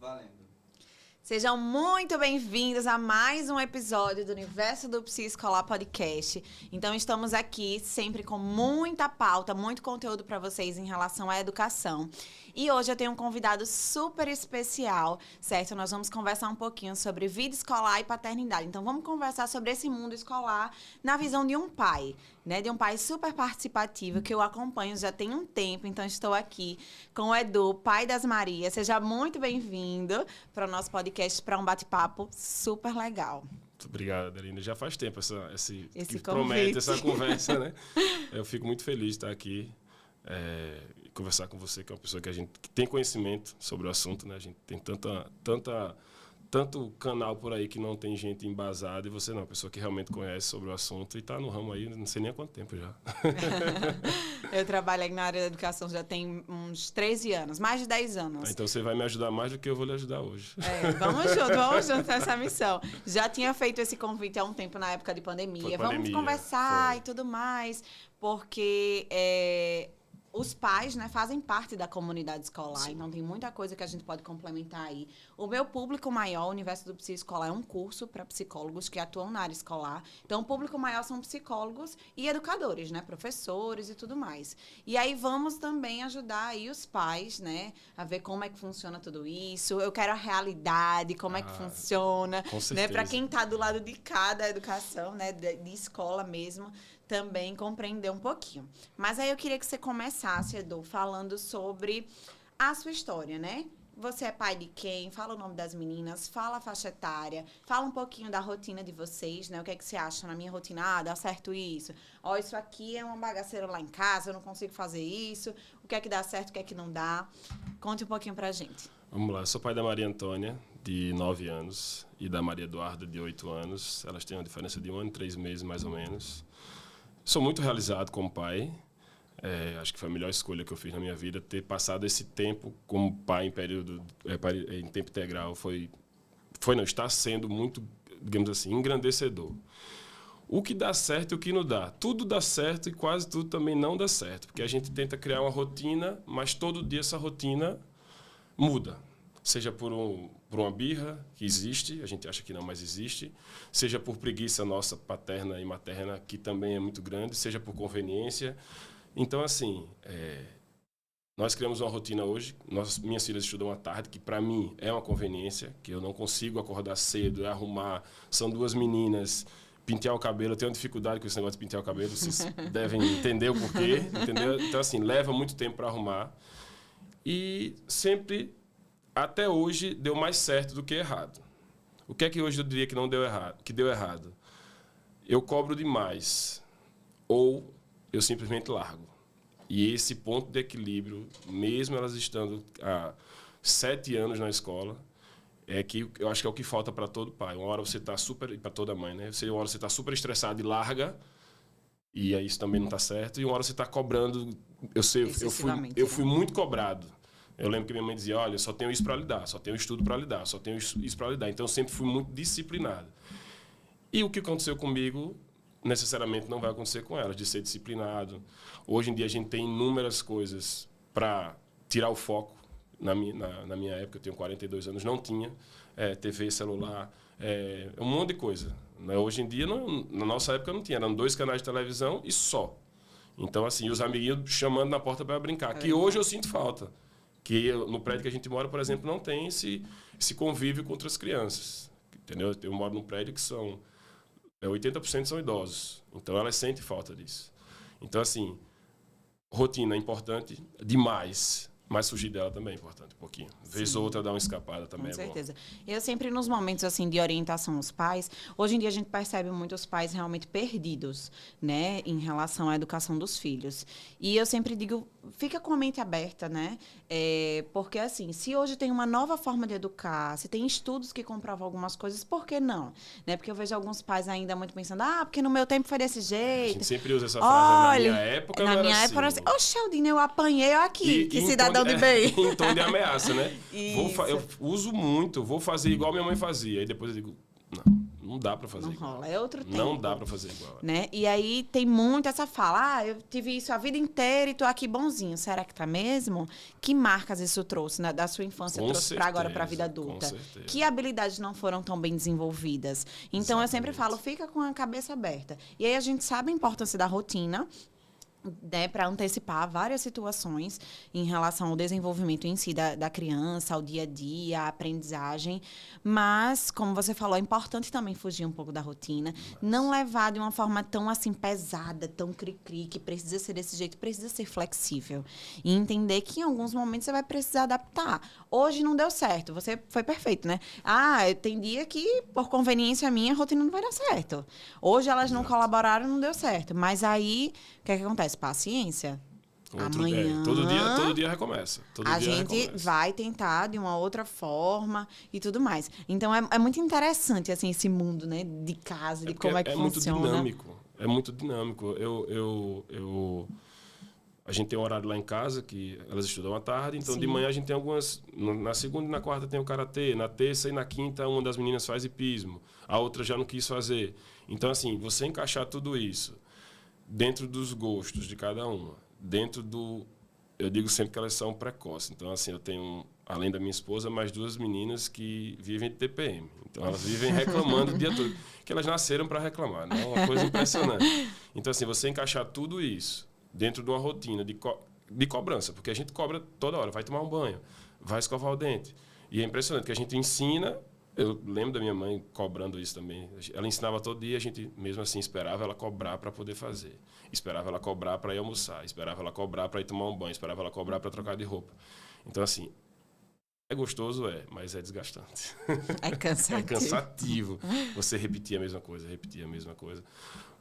Valendo. Sejam muito bem-vindos a mais um episódio do Universo do Psi Escolar Podcast. Então, estamos aqui sempre com muita pauta, muito conteúdo para vocês em relação à educação. E hoje eu tenho um convidado super especial, certo? Nós vamos conversar um pouquinho sobre vida escolar e paternidade. Então, vamos conversar sobre esse mundo escolar na visão de um pai, né? De um pai super participativo, que eu acompanho já tem um tempo. Então, estou aqui com o Edu, pai das Marias. Seja muito bem-vindo para o nosso podcast, para um bate-papo super legal. Muito obrigado, Adelina. Já faz tempo esse convite. Promete essa conversa, né? Eu fico muito feliz de estar aqui e conversar com você, que é uma pessoa que tem conhecimento sobre o assunto, né? A gente tem tanto canal por aí que não tem gente embasada, e você não, uma pessoa que realmente conhece sobre o assunto e está no ramo aí, não sei nem há quanto tempo já. Eu trabalho na área da educação já tem uns 13 anos, mais de 10 anos. Então você vai me ajudar mais do que eu vou lhe ajudar hoje. Vamos juntos nessa missão. Já tinha feito esse convite há um tempo, na época de pandemia. Vamos conversar e tudo mais, porque os pais, né, fazem parte da comunidade escolar. Sim. Então tem muita coisa que a gente pode complementar aí. O meu público maior, o Universo do Psi Escolar, é um curso para psicólogos que atuam na área escolar. Então o público maior são psicólogos e educadores, né, professores e tudo mais. E aí vamos também ajudar aí os pais, né, a ver como é que funciona tudo isso. Eu quero a realidade, como é que funciona, com certeza, né, para quem está do lado de cá da educação, né, de escola mesmo, também compreender um pouquinho. Mas aí eu queria que você começasse, Edu, falando sobre a sua história, né? Você é pai de quem? Fala o nome das meninas, fala a faixa etária, fala um pouquinho da rotina de vocês, né? O que é que você acha na minha rotina? Ah, dá certo isso. Ó, isso aqui é uma bagaceira lá em casa, eu não consigo fazer isso. O que é que dá certo, o que é que não dá? Conte um pouquinho pra gente. Vamos lá, eu sou pai da Maria Antônia, de 9 anos, e da Maria Eduarda, de 8 anos. Elas têm uma diferença de 1 ano e 3 meses, mais ou menos. Sou muito realizado como pai. Acho que foi a melhor escolha que eu fiz na minha vida. Ter passado esse tempo como pai em tempo integral está sendo muito, digamos assim, engrandecedor. O que dá certo e o que não dá. Tudo dá certo e quase tudo também não dá certo. Porque a gente tenta criar uma rotina, mas todo dia essa rotina muda. Seja por uma birra, que existe, a gente acha que não, mas existe. Seja por preguiça nossa paterna e materna, que também é muito grande. Seja por conveniência. Então, assim, nós criamos uma rotina hoje. Minhas filhas estudam à tarde, que para mim é uma conveniência, que eu não consigo acordar cedo, arrumar. São 2 meninas, pentear o cabelo. Eu tenho uma dificuldade com esse negócio de pentear o cabelo. Vocês devem entender o porquê, entendeu? Então, assim, leva muito tempo para arrumar. E sempre... Até hoje deu mais certo do que errado. O que é que hoje eu diria que não deu errado, que deu errado? Eu cobro demais ou eu simplesmente largo. E esse ponto de equilíbrio, mesmo elas estando há 7 anos na escola, é que eu acho que é o que falta para todo pai. Uma hora você está super, para toda mãe, né? Uma hora você está super estressado e larga, e aí isso também não está certo. E uma hora você está cobrando. Eu fui muito cobrado. Eu lembro que minha mãe dizia, olha, só tenho isso para lidar, só tenho estudo para lidar, só tenho isso para lidar. Então, eu sempre fui muito disciplinado. E o que aconteceu comigo, necessariamente não vai acontecer com elas, de ser disciplinado. Hoje em dia, a gente tem inúmeras coisas para tirar o foco. Na minha época, eu tenho 42 anos, não tinha TV, celular, um monte de coisa. Hoje em dia, na nossa época, não tinha. Eram 2 canais de televisão e só. Então, assim, os amiguinhos chamando na porta para brincar. Que hoje eu sinto falta. Que no prédio que a gente mora, por exemplo, não tem esse convívio com outras crianças. Entendeu? Eu moro num prédio que 80% são idosos. Então, elas sentem falta disso. Então, assim, rotina é importante demais. Mas fugir dela também é importante, um pouquinho. Vez ou outra dar uma escapada também é bom. Com certeza. Eu sempre, nos momentos assim de orientação aos pais, hoje em dia a gente percebe muitos pais realmente perdidos, né, em relação à educação dos filhos. E eu sempre digo, fica com a mente aberta, né? Porque, assim, se hoje tem uma nova forma de educar, se tem estudos que comprovam algumas coisas, por que não? Né? Porque eu vejo alguns pais ainda muito pensando, porque no meu tempo foi desse jeito. A gente sempre usa essa frase, na minha época na minha época era assim. Ô, Sheldine, eu apanhei aqui, que cidadão de bem. Em tom de ameaça, né? Eu uso muito, vou fazer igual minha mãe fazia. Aí depois eu digo, Não dá para fazer Não igual. rola, é outro tempo. Não dá para fazer igual. Né? E aí tem muito essa fala, eu tive isso a vida inteira e tô aqui bonzinho. Será que tá mesmo? Que marcas isso trouxe, né? Da sua infância, Com trouxe para agora, para a vida certeza, com adulta? certeza. Que habilidades não foram tão bem desenvolvidas? Então, eu sempre falo, fica com a cabeça aberta. E aí a gente sabe a importância da rotina, né, para antecipar várias situações em relação ao desenvolvimento em si da criança, ao dia a dia, à aprendizagem. Mas, como você falou, é importante também fugir um pouco da rotina, não levar de uma forma tão assim pesada, tão cri-cri, que precisa ser desse jeito, precisa ser flexível. E entender que em alguns momentos você vai precisar adaptar. Hoje não deu certo, você foi perfeito, né? Tem dia que, por conveniência minha, a rotina não vai dar certo. Hoje elas não colaboraram, não deu certo. Mas aí, o que é que acontece? Paciência. Amanhã todo dia recomeça. A gente vai tentar de uma outra forma e tudo mais. Então é muito interessante assim esse mundo, né, de casa, de como é que funciona. É muito dinâmico. A gente tem um horário lá em casa que elas estudam à tarde, então de manhã a gente tem algumas. Na segunda e na quarta tem o karatê, na terça e na quinta uma das meninas faz hipismo, a outra já não quis fazer. Então assim, você encaixar tudo isso dentro dos gostos de cada uma, dentro do... Eu digo sempre que elas são precoces. Então, assim, eu tenho, além da minha esposa, mais 2 meninas que vivem de TPM. Então, elas vivem reclamando o dia todo. Que elas nasceram para reclamar, né? É uma coisa impressionante. Então, assim, você encaixar tudo isso dentro de uma rotina de cobrança, porque a gente cobra toda hora. Vai tomar um banho, vai escovar o dente. E é impressionante que a gente ensina... Eu lembro da minha mãe cobrando isso também. Ela ensinava todo dia, a gente mesmo assim esperava ela cobrar para poder fazer. Esperava ela cobrar para ir almoçar, esperava ela cobrar para ir tomar um banho, esperava ela cobrar para trocar de roupa. Então, assim, é gostoso, mas é desgastante. É cansativo. É cansativo você repetir a mesma coisa.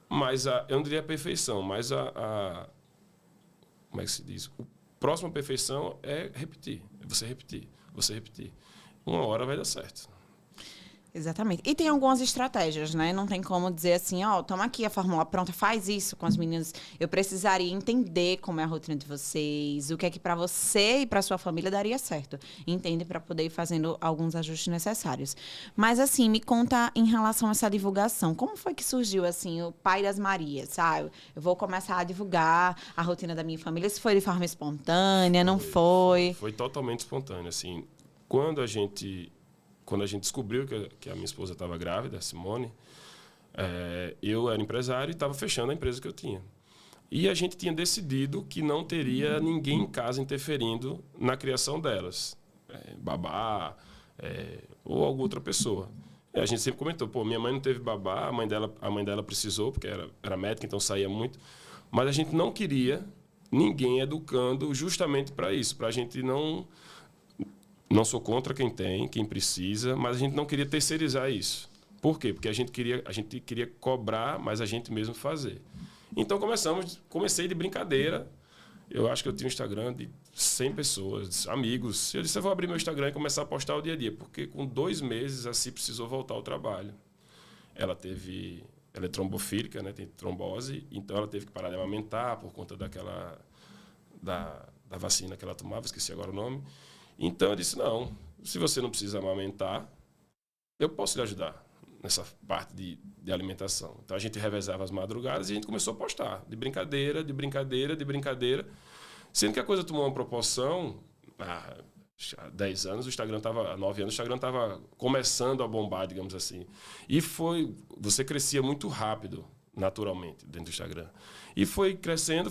Mas eu não diria a perfeição, mas como é que se diz? A próxima perfeição é repetir. É você repetir. Uma hora vai dar certo. Exatamente. E tem algumas estratégias, né? Não tem como dizer assim, toma aqui a fórmula pronta, faz isso com as meninas. Eu precisaria entender como é a rotina de vocês, o que é que para você e para sua família daria certo. Entende, para poder ir fazendo alguns ajustes necessários. Mas assim, me conta em relação a essa divulgação. Como foi que surgiu assim o Pai das Marias? Eu vou começar a divulgar a rotina da minha família. Se foi de forma espontânea, não foi? Foi totalmente espontâneo, assim. Quando a gente descobriu que a minha esposa estava grávida, a Simone, eu era empresário e estava fechando a empresa que eu tinha. E a gente tinha decidido que não teria ninguém em casa interferindo na criação delas. Babá, ou alguma outra pessoa. E a gente sempre comentou, minha mãe não teve babá, a mãe dela precisou, porque era médica, então saía muito. Mas a gente não queria ninguém educando justamente para isso, para a gente não... Não sou contra quem precisa, mas a gente não queria terceirizar isso. Por quê? Porque a gente queria cobrar, mas a gente mesmo fazer. Então comecei de brincadeira. Eu acho que eu tinha um Instagram de 100 pessoas, amigos. Eu disse, eu vou abrir meu Instagram e começar a postar o dia a dia, porque com 2 meses a Si precisou voltar ao trabalho. Ela é trombofílica, né? Tem trombose, então ela teve que parar de amamentar por conta da vacina que ela tomava, esqueci agora o nome. Então, eu disse, não, se você não precisa amamentar, eu posso lhe ajudar nessa parte de alimentação. Então, a gente revezava as madrugadas e a gente começou a postar, de brincadeira, sendo que a coisa tomou uma proporção, há 10 anos, há 9 anos, o Instagram estava começando a bombar, digamos assim. E você crescia muito rápido, naturalmente, dentro do Instagram. E foi crescendo.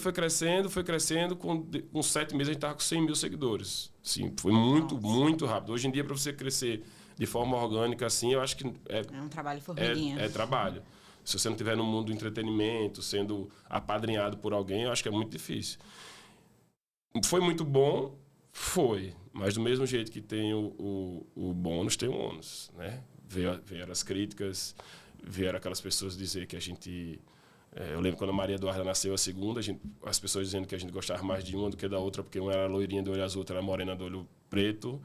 Com 7 meses, a gente estava com 100 mil seguidores. Sim, foi muito rápido. Hoje em dia, para você crescer de forma orgânica, assim, eu acho que... É um trabalho formiguinha. É trabalho. Se você não estiver no mundo do entretenimento, sendo apadrinhado por alguém, eu acho que é muito difícil. Foi muito bom? Foi. Mas do mesmo jeito que tem o bônus, tem o ônus, né? Vieram as críticas, vieram aquelas pessoas dizer que a gente... eu lembro quando a Maria Eduarda nasceu, a segunda, as pessoas dizendo que a gente gostava mais de uma do que da outra, porque uma era loirinha do olho azul, outra era morena do olho preto.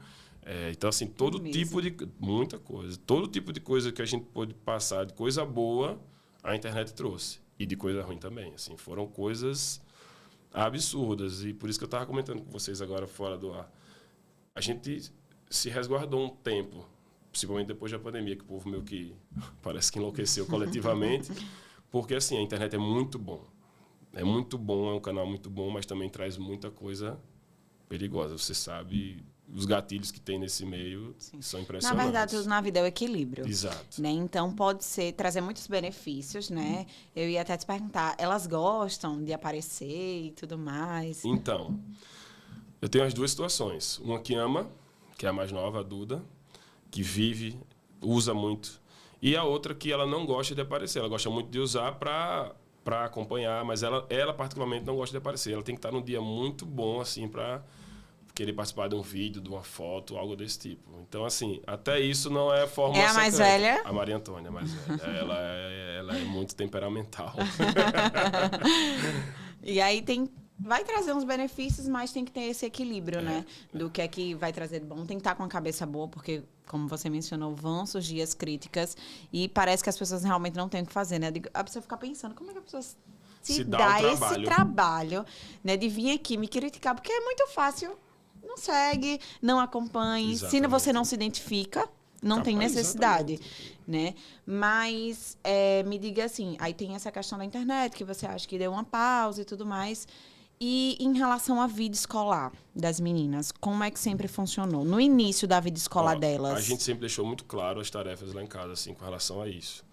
Então, assim, muita coisa. Todo tipo de coisa que a gente pôde passar, de coisa boa, a internet trouxe. E de coisa ruim também. Assim, foram coisas absurdas. E por isso que eu estava comentando com vocês agora fora do ar. A gente se resguardou um tempo principalmente depois da pandemia, que o povo meio que parece que enlouqueceu coletivamente, porque assim, a internet é muito bom. É muito bom, é um canal muito bom, mas também traz muita coisa perigosa. Você sabe, os gatilhos que tem nesse meio são impressionantes. Na verdade, tudo na vida é o equilíbrio. Exato. Né? Então, pode trazer muitos benefícios, né? Eu ia até te perguntar, elas gostam de aparecer e tudo mais? Então, eu tenho as duas situações. Uma que ama, que é a mais nova, a Duda, que vive, usa muito. E a outra que ela não gosta de aparecer. Ela gosta muito de usar para acompanhar, mas ela particularmente não gosta de aparecer. Ela tem que estar num dia muito bom, assim, para querer participar de um vídeo, de uma foto, algo desse tipo. Então, assim, até isso não é fórmula secreta. É a mais velha? A Maria Antônia, a mais velha. Ela é muito temperamental. E aí vai trazer uns benefícios, mas tem que ter esse equilíbrio, né? Do que é que vai trazer de bom. Tem que estar com a cabeça boa, porque, como você mencionou, vão surgir as críticas e parece que as pessoas realmente não têm o que fazer, né? A pessoa fica pensando, como é que a pessoa se dá esse trabalho, né? De vir aqui me criticar, porque é muito fácil. Não segue, não acompanhe. Se você não se identifica, não tem necessidade, né? Mas me diga assim, aí tem essa questão da internet, que você acha que deu uma pausa e tudo mais. E em relação à vida escolar das meninas, como é que sempre funcionou? No início da vida escolar delas? A gente sempre deixou muito claro as tarefas lá em casa, assim, com relação a isso.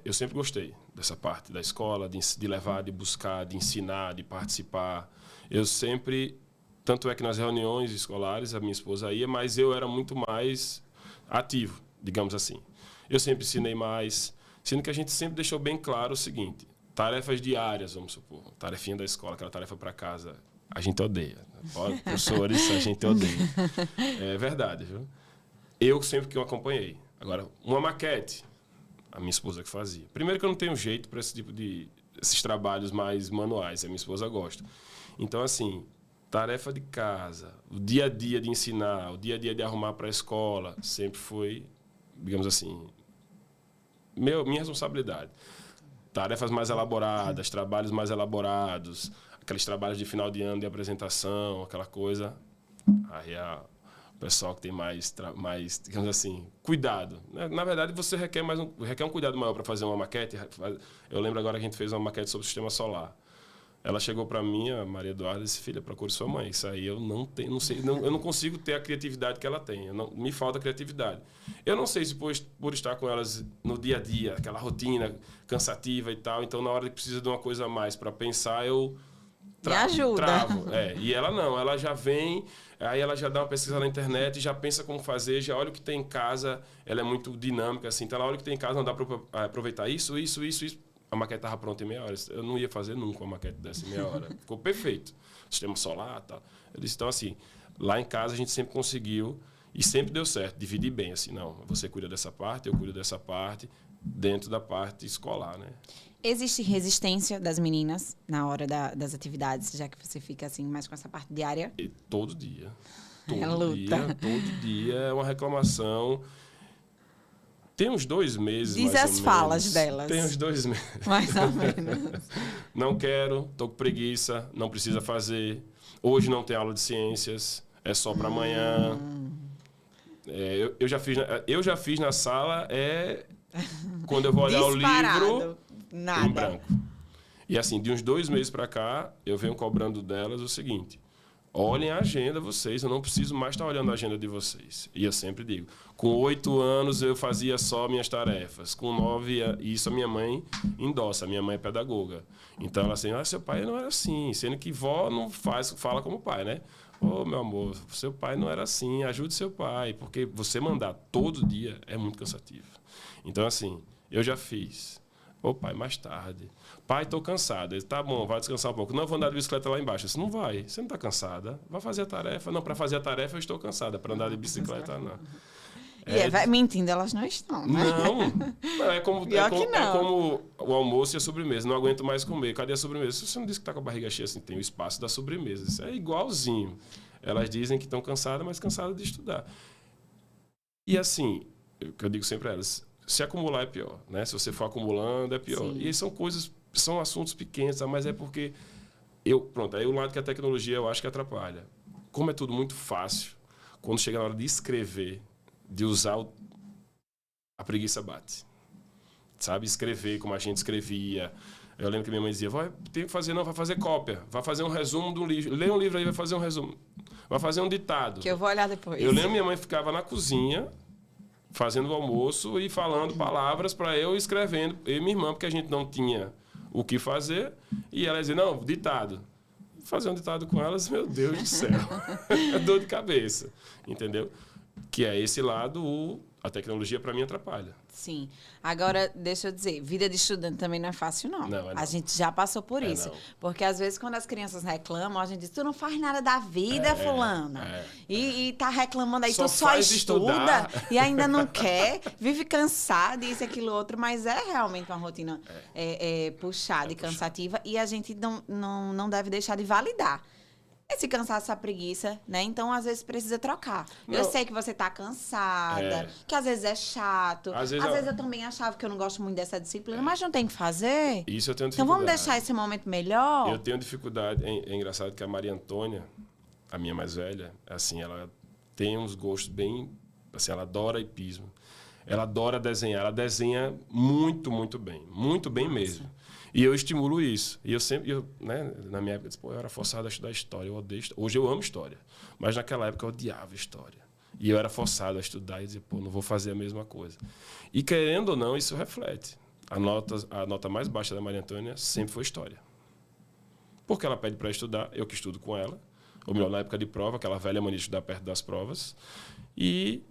Eu sempre gostei dessa parte da escola, de levar, de buscar, de ensinar, de participar. Eu sempre... Tanto é que nas reuniões escolares a minha esposa ia, mas eu era muito mais ativo, digamos assim. Eu sempre ensinei mais, sendo que a gente sempre deixou bem claro o seguinte: tarefas diárias, vamos supor, tarefinha da escola, aquela tarefa para casa, a gente odeia. Professores, a gente odeia. É verdade, viu? Eu sempre que eu acompanhei. Agora, uma maquete, a minha esposa que fazia. Primeiro que eu não tenho jeito para esse tipo esses trabalhos mais manuais, a minha esposa gosta. Então, assim... Tarefa de casa, o dia a dia de ensinar, o dia a dia de arrumar para a escola, sempre foi, digamos assim, minha responsabilidade. Tarefas mais elaboradas, trabalhos mais elaborados, aqueles trabalhos de final de ano de apresentação, aquela coisa. Aí o pessoal que tem mais, digamos assim, cuidado. Na verdade, você requer um cuidado maior para fazer uma maquete. Eu lembro agora que a gente fez uma maquete sobre o sistema solar. Ela chegou para mim, a Maria Eduarda, e disse: filha, procure sua mãe. Isso aí eu não tenho, não sei, eu não consigo ter a criatividade que ela tem. Me falta criatividade. Eu não sei se por estar com elas no dia a dia, aquela rotina cansativa e tal, então na hora que precisa de uma coisa a mais para pensar, eu travo. E ela não, ela já vem, aí ela já dá uma pesquisa na internet, já pensa como fazer, já olha o que tem em casa, ela é muito dinâmica, assim, então ela olha o que tem em casa, não dá para aproveitar isso. A maquete estava pronta em meia hora. Eu não ia fazer nunca uma maquete dessa em meia hora. Ficou perfeito. Sistema solar e tal. Eu disse, então, assim, lá em casa a gente sempre conseguiu e sempre deu certo. Dividir bem, assim, não, você cuida dessa parte, eu cuido dessa parte, dentro da parte escolar, né? Existe resistência das meninas na hora das atividades, já que você fica, assim, mais com essa parte diária? E todo dia. Todo dia é uma reclamação. Tem uns 2 meses, Diz mais as ou menos. falas delas. Tem uns 2 meses. Mais ou menos. Não quero, tô com preguiça, não precisa fazer. Hoje não tem aula de ciências, é só para amanhã. Eu já fiz na sala, quando eu vou olhar o livro, nada. em branco. E assim, de uns 2 meses para cá, eu venho cobrando delas o seguinte: olhem a agenda vocês, eu não preciso mais estar olhando a agenda de vocês. E eu sempre digo, com 8 anos eu fazia só minhas tarefas, com 9, isso a minha mãe endossa, a minha mãe é pedagoga. Então ela assim, seu pai não era assim, sendo que vó não fala como pai, né? Meu amor, seu pai não era assim, ajude seu pai, porque você mandar todo dia é muito cansativo. Então assim, eu já fiz. Pai, mais tarde. Pai, estou cansado. Ele, tá bom, vai descansar um pouco. Não, vou andar de bicicleta lá embaixo. Eu disse, não vai, você não está cansada. Vai fazer a tarefa. Não, para fazer a tarefa eu estou cansada. Para andar de bicicleta, não. Mentindo, elas não estão, né? Não, é como o almoço e a sobremesa. Não aguento mais comer. Cadê a sobremesa? Você não disse que está com a barriga cheia assim, tem o espaço da sobremesa. Isso é igualzinho. Elas dizem que estão cansadas, mas cansadas de estudar. E assim, o que eu digo sempre a elas, se acumular é pior, né? Se você for acumulando é pior. Sim. E são assuntos pequenos, mas é porque aí o lado que a tecnologia eu acho que atrapalha. Como é tudo muito fácil, quando chega na hora de escrever, de usar a preguiça bate. Sabe? Escrever como a gente escrevia. Eu lembro que minha mãe dizia, tem que fazer, não, vai fazer cópia. Vai fazer um resumo do livro. Lê um livro aí, vai fazer um resumo. Vai fazer um ditado. Que eu vou olhar depois. Eu lembro que minha mãe ficava na cozinha, fazendo o almoço e falando palavras para eu escrevendo. Eu e minha irmã, porque a gente não tinha o que fazer. E ela dizia, não, ditado. Fazer um ditado com elas, meu Deus do céu. Dor de cabeça. Entendeu? Que é esse lado, a tecnologia para mim atrapalha. Sim. Agora, deixa eu dizer, vida de estudante também não é fácil, não. Não, é não. A gente já passou por isso. Não. Porque, às vezes, quando as crianças reclamam, a gente diz, tu não faz nada da vida, fulana. E tá reclamando aí, tu só estuda e ainda não quer, vive cansado, isso, aquilo, outro. Mas é realmente uma rotina puxada e cansativa. E a gente não deve deixar de validar esse cansaço, essa preguiça, né? Então, às vezes, precisa trocar. Não. Eu sei que você tá cansada, que às vezes é chato. Às vezes eu também achava que eu não gosto muito dessa disciplina, mas não tem que fazer. Isso eu tenho dificuldade. Então, vamos deixar esse momento melhor? Eu tenho dificuldade. É engraçado que a Maria Antônia, a minha mais velha, assim, ela tem uns gostos bem... Assim, ela adora hipismo. Ela adora desenhar. Ela desenha muito, muito bem. Muito bem mesmo. E eu estimulo isso. E eu sempre, né, na minha época, eu era forçado a estudar história. Eu odeio história. Hoje eu amo história. Mas naquela época eu odiava história. E eu era forçado a estudar e dizer, não vou fazer a mesma coisa. E querendo ou não, isso reflete. A nota mais baixa da Maria Antônia sempre foi história. Porque ela pede para estudar, eu que estudo com ela. Ou melhor, na época de prova, aquela velha mania de estudar perto das provas. E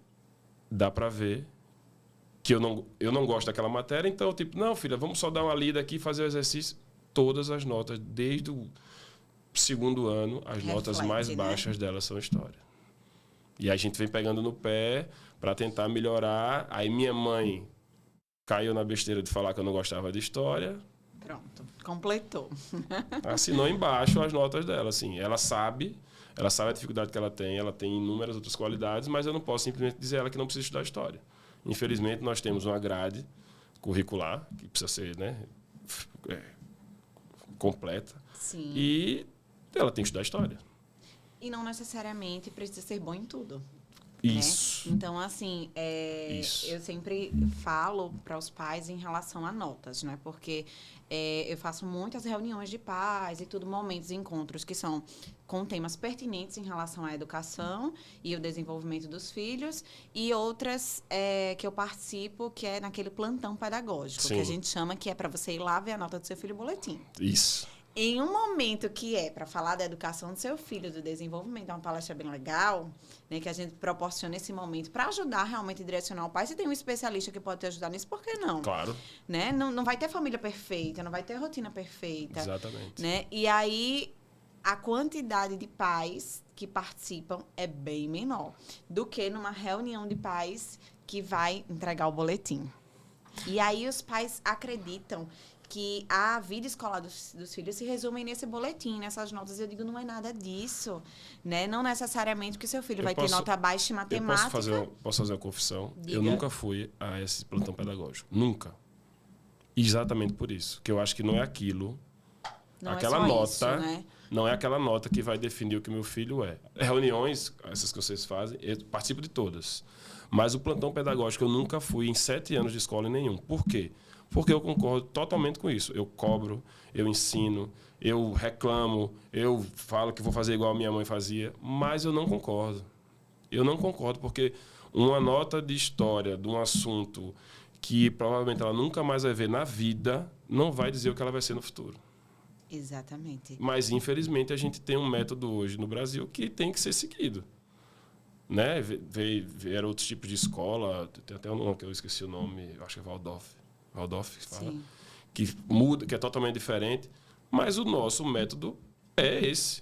dá para ver que eu não gosto daquela matéria, então, tipo, não, filha, vamos só dar uma lida aqui e fazer o exercício. Todas as notas, desde o segundo ano, as notas mais baixas delas são história. E a gente vem pegando no pé para tentar melhorar. Aí minha mãe caiu na besteira de falar que eu não gostava de história. Pronto, completou. Assinou embaixo as notas dela, assim. Ela sabe a dificuldade que ela tem inúmeras outras qualidades, mas eu não posso simplesmente dizer a ela que não precisa estudar história. Infelizmente, nós temos uma grade curricular, que precisa ser, né, completa. Sim. E ela tem que estudar história. E não necessariamente precisa ser bom em tudo. Isso. Né? Então, assim, eu sempre falo para os pais em relação a notas, né? Porque eu faço muitas reuniões de pais e tudo, momentos, encontros que são com temas pertinentes em relação à educação e o desenvolvimento dos filhos, e outras que eu participo, que é naquele plantão pedagógico, Sim. que a gente chama, que é para você ir lá ver a nota do seu filho no boletim. Isso. Em um momento que é para falar da educação do seu filho, do desenvolvimento, é uma palestra bem legal, né, que a gente proporciona esse momento para ajudar realmente a direcionar o pai. Se tem um especialista que pode te ajudar nisso, por que não? Claro. Né? Não vai ter família perfeita, não vai ter rotina perfeita. Exatamente. Né? E aí, a quantidade de pais que participam é bem menor do que numa reunião de pais que vai entregar o boletim. E aí, os pais acreditam que a vida escolar dos filhos se resume nesse boletim, nessas notas. Eu digo, não é nada disso, né? Não necessariamente que seu filho vai ter nota baixa em matemática. Posso fazer uma confissão? Diga. Eu nunca fui a esse plantão pedagógico. Nunca. Exatamente por isso. Que eu acho que não é aquilo. Não aquela é só nota, isso, né? não é aquela nota que vai definir o que meu filho é. Reuniões, essas que vocês fazem, eu participo de todas. Mas o plantão pedagógico eu nunca fui em 7 anos de escola em nenhum. Por quê? Porque eu concordo totalmente com isso. Eu cobro, eu ensino, eu reclamo, eu falo que vou fazer igual a minha mãe fazia, mas eu não concordo. Eu não concordo, porque uma nota de história de um assunto que provavelmente ela nunca mais vai ver na vida, não vai dizer o que ela vai ser no futuro. Exatamente. Mas, infelizmente, a gente tem um método hoje no Brasil que tem que ser seguido. Né? Vieram outros tipos de escola, tem até um nome que eu esqueci o nome, acho que é Waldorf que fala, que muda, que é totalmente diferente, mas o nosso método é esse.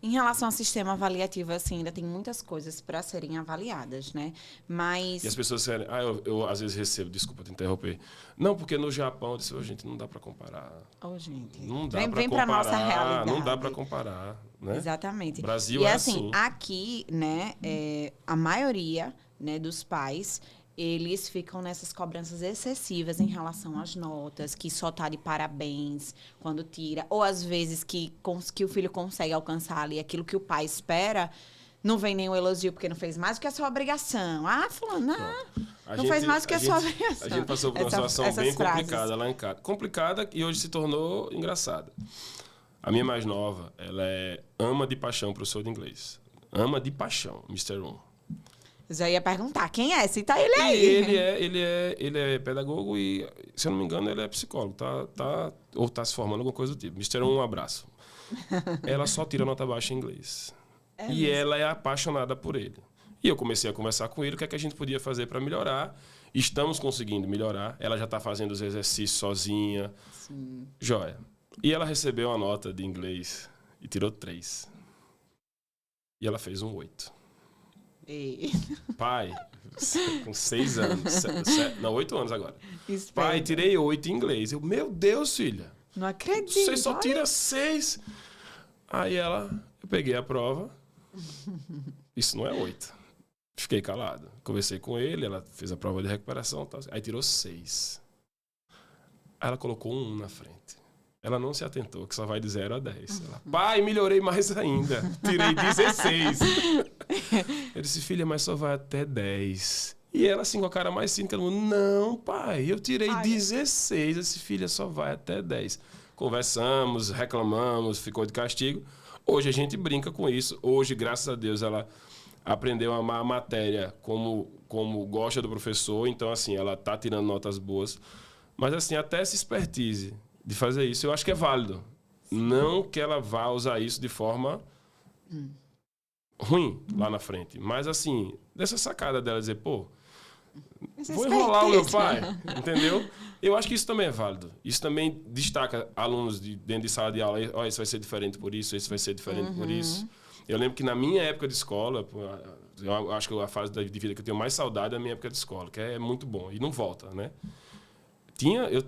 Em relação ao sistema avaliativo, assim, ainda tem muitas coisas para serem avaliadas, né? Mas... E as pessoas disserem, eu às vezes recebo, desculpa te interromper, não, porque no Japão, eu disse, gente, não dá para comparar. Gente, não dá para comparar. Vem para nossa realidade. Não dá para comparar, né? Exatamente. O Brasil e é assim, aqui, né, a maioria, né, dos pais, eles ficam nessas cobranças excessivas em relação às notas, que só tá de parabéns quando tira, ou às vezes que o filho consegue alcançar ali aquilo que o pai espera, não vem nenhum elogio porque não fez mais, porque é sua obrigação. Ah, fulano, Não fez mais que a sua obrigação. A gente passou por uma situação bem complicada lá em casa. Complicada e hoje se tornou engraçada. A minha mais nova, ela ama de paixão professor de inglês. Ama de paixão, Mr. 1. Eu já ia perguntar, quem é? Cita ele aí. Ele é pedagogo e, se eu não me engano, ele é psicólogo. Ou está se formando, alguma coisa do tipo. Mr. 1, um abraço. Ela só tira nota baixa em inglês. Ela é apaixonada por ele. E eu comecei a conversar com ele, o que é que a gente podia fazer para melhorar. Estamos conseguindo melhorar. Ela já está fazendo os exercícios sozinha. Sim. Joia. E ela recebeu uma nota de inglês e tirou 3. E ela fez um 8. E... Pai, com 6 anos. 8 anos agora. Espera. Pai, tirei 8 em inglês. Eu, meu Deus, filha. Não acredito. Você só tira 6. Aí eu peguei a prova. Isso não é 8. Fiquei calado. Conversei com ele, ela fez a prova de recuperação. Tal. Aí tirou 6. Aí ela colocou um 1 na frente. Ela não se atentou, que só vai de 0 a 10. Ela, pai, melhorei mais ainda. Tirei 16. Eu disse, filha, mas só vai até 10. E ela, assim, com a cara mais cínica, ela falou, não, pai, eu tirei 16. Eu disse, filha, só vai até 10. Conversamos, reclamamos, ficou de castigo. Hoje a gente brinca com isso. Hoje, graças a Deus, ela aprendeu a amar a matéria como gosta do professor. Então, assim, ela está tirando notas boas. Mas, assim, até essa expertise de fazer isso, eu acho que é válido. Não que ela vá usar isso de forma ruim lá na frente. Mas, assim, dessa sacada dela dizer, pô, vou enrolar o meu pai, entendeu? Eu acho que isso também é válido. Isso também destaca alunos dentro de sala de aula. Olha, isso vai ser diferente por isso, isso vai ser diferente por isso. Eu lembro que na minha época de escola, eu acho que a fase de vida que eu tenho mais saudade é a minha época de escola, que é muito bom. E não volta, né? Eu